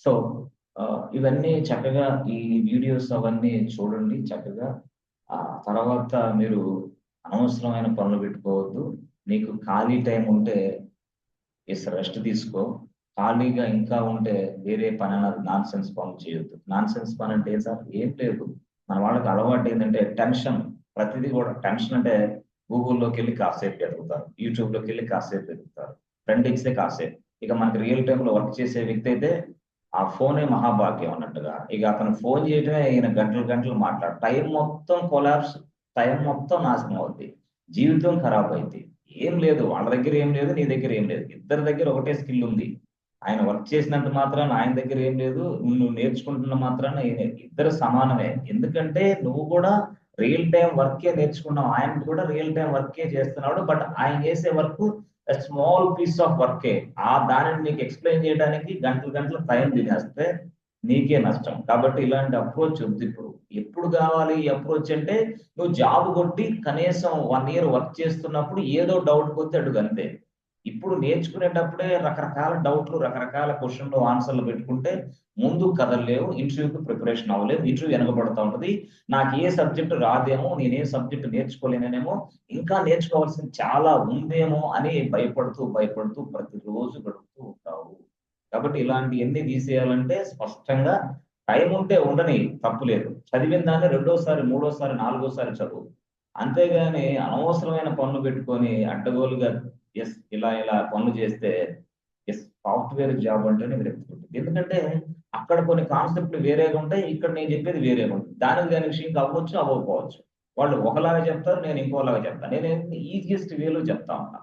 సో ఇవన్నీ చక్కగా ఈ వీడియోస్ అవన్నీ చూడండి చక్కగా. తర్వాత మీరు అనవసరమైన పనులు పెట్టుకోవద్దు. నీకు ఖాళీ టైం ఉంటే రెస్ట్ తీసుకో. ఖాళీగా ఇంకా ఉంటే వేరే పని అన్నది నాన్ సెన్స్ పనులు చేయొద్దు. నాన్ సెన్స్ పని అంటే సార్ ఏం లేదు, మన వాళ్ళకి అలవాటు ఏంటంటే టెన్షన్. ప్రతిదీ కూడా టెన్షన్ అంటే గూగుల్లోకి వెళ్ళి కాసేపు ఎదుగుతారు, యూట్యూబ్లోకి వెళ్ళి కాసేపు ఎదుగుతారు, ఫ్రెండ్ ఇస్తే కాసేపు. ఇక మనకి రియల్ టైంలో వర్క్ చేసే వ్యక్తి అయితే ఆ ఫోనే మహాభాగ్యం అన్నట్టుగా ఇక అతను ఫోన్ చేయటమే ఈయన గంటలు మాట్లాడు. టైం మొత్తం కొలాప్స్, టైం మొత్తం నాశనం అవుద్ది, జీవితం ఖరాబ్ అయింది. ఏం లేదు, వాళ్ళ దగ్గర ఏం లేదు, నీ దగ్గర ఏం లేదు, ఇద్దరి దగ్గర ఒకటే స్కిల్ ఉంది. ఆయన వర్క్ చేసినంత మాత్రాన ఆయన దగ్గర ఏం లేదు, నువ్వు నేర్చుకుంటున్న మాత్రాన ఇద్దరు సమానమే. ఎందుకంటే నువ్వు కూడా రియల్ టైం వర్కే నేర్చుకున్నావు, ఆయన కూడా రియల్ టైం వర్కే చేస్తున్నాడు. బట్ ఆయన చేసే వర్క్ స్మాల్ పీస్ ఆఫ్ వర్కే. దానిని నీకు ఎక్స్ప్లెయిన్ చేయడానికి గంటలు టైం తినేస్తే నీకే నష్టం. కాబట్టి ఇలాంటి అప్రోచ్ వద్దు. ఇప్పుడు ఎప్పుడు కావాలి ఈ అప్రోచ్ అంటే, నువ్వు జాబ్ కొట్టి కనీసం 1 year వర్క్ చేస్తున్నప్పుడు ఏదో డౌట్ కొద్ది అడుగు అంతే. ఇప్పుడు నేర్చుకునేటప్పుడే రకరకాల డౌట్లు, రకరకాల క్వశ్చన్లు, ఆన్సర్లు పెట్టుకుంటే ముందు కదలలేవు, ఇంటర్వ్యూకి ప్రిపరేషన్ అవ్వలేవు, ఇంటర్వ్యూ వెనకబడుతూ ఉంటుంది. నాకు ఏ సబ్జెక్టు రాదేమో, నేను ఏ సబ్జెక్టు నేర్చుకోలేనేమో, ఇంకా నేర్చుకోవాల్సింది చాలా ఉందేమో అని భయపడుతూ ప్రతిరోజు గడుపుతూ ఉంటావు. కాబట్టి ఇలాంటివన్నీ తీసేయాలంటే స్పష్టంగా టైం ఉంటే ఉండని, తప్పు లేదు. చదివిన దాన్ని రెండోసారి, మూడోసారి, నాలుగోసారి చదువు. అంతేగాని అనవసరమైన పనులు పెట్టుకొని అడ్డగోలుగా ఇలా పనులు చేస్తే సాఫ్ట్వేర్ జాబ్ అంటేనే విరక్తి పుట్టింది. ఎందుకంటే అక్కడ కొన్ని కాన్సెప్ట్లు వేరేగా ఉంటాయి, ఇక్కడ నేను చెప్పేది వేరేగా ఉంటుంది. దాని విషయం అవ్వచ్చు, అవ్వకపోవచ్చు. వాళ్ళు ఒకలాగా చెప్తారు, నేను ఇంకోలాగా చెప్తాను. నేను ఈజియెస్ట్ వేలో చెప్తా ఉన్నా.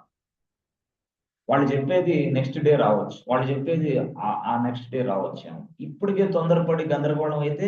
వాళ్ళు చెప్పేది నెక్స్ట్ డే రావచ్చు, వాళ్ళు చెప్పేది ఆ నెక్స్ట్ డే రావచ్చు. ఇప్పటికే తొందరపడి గందరగోళం అయితే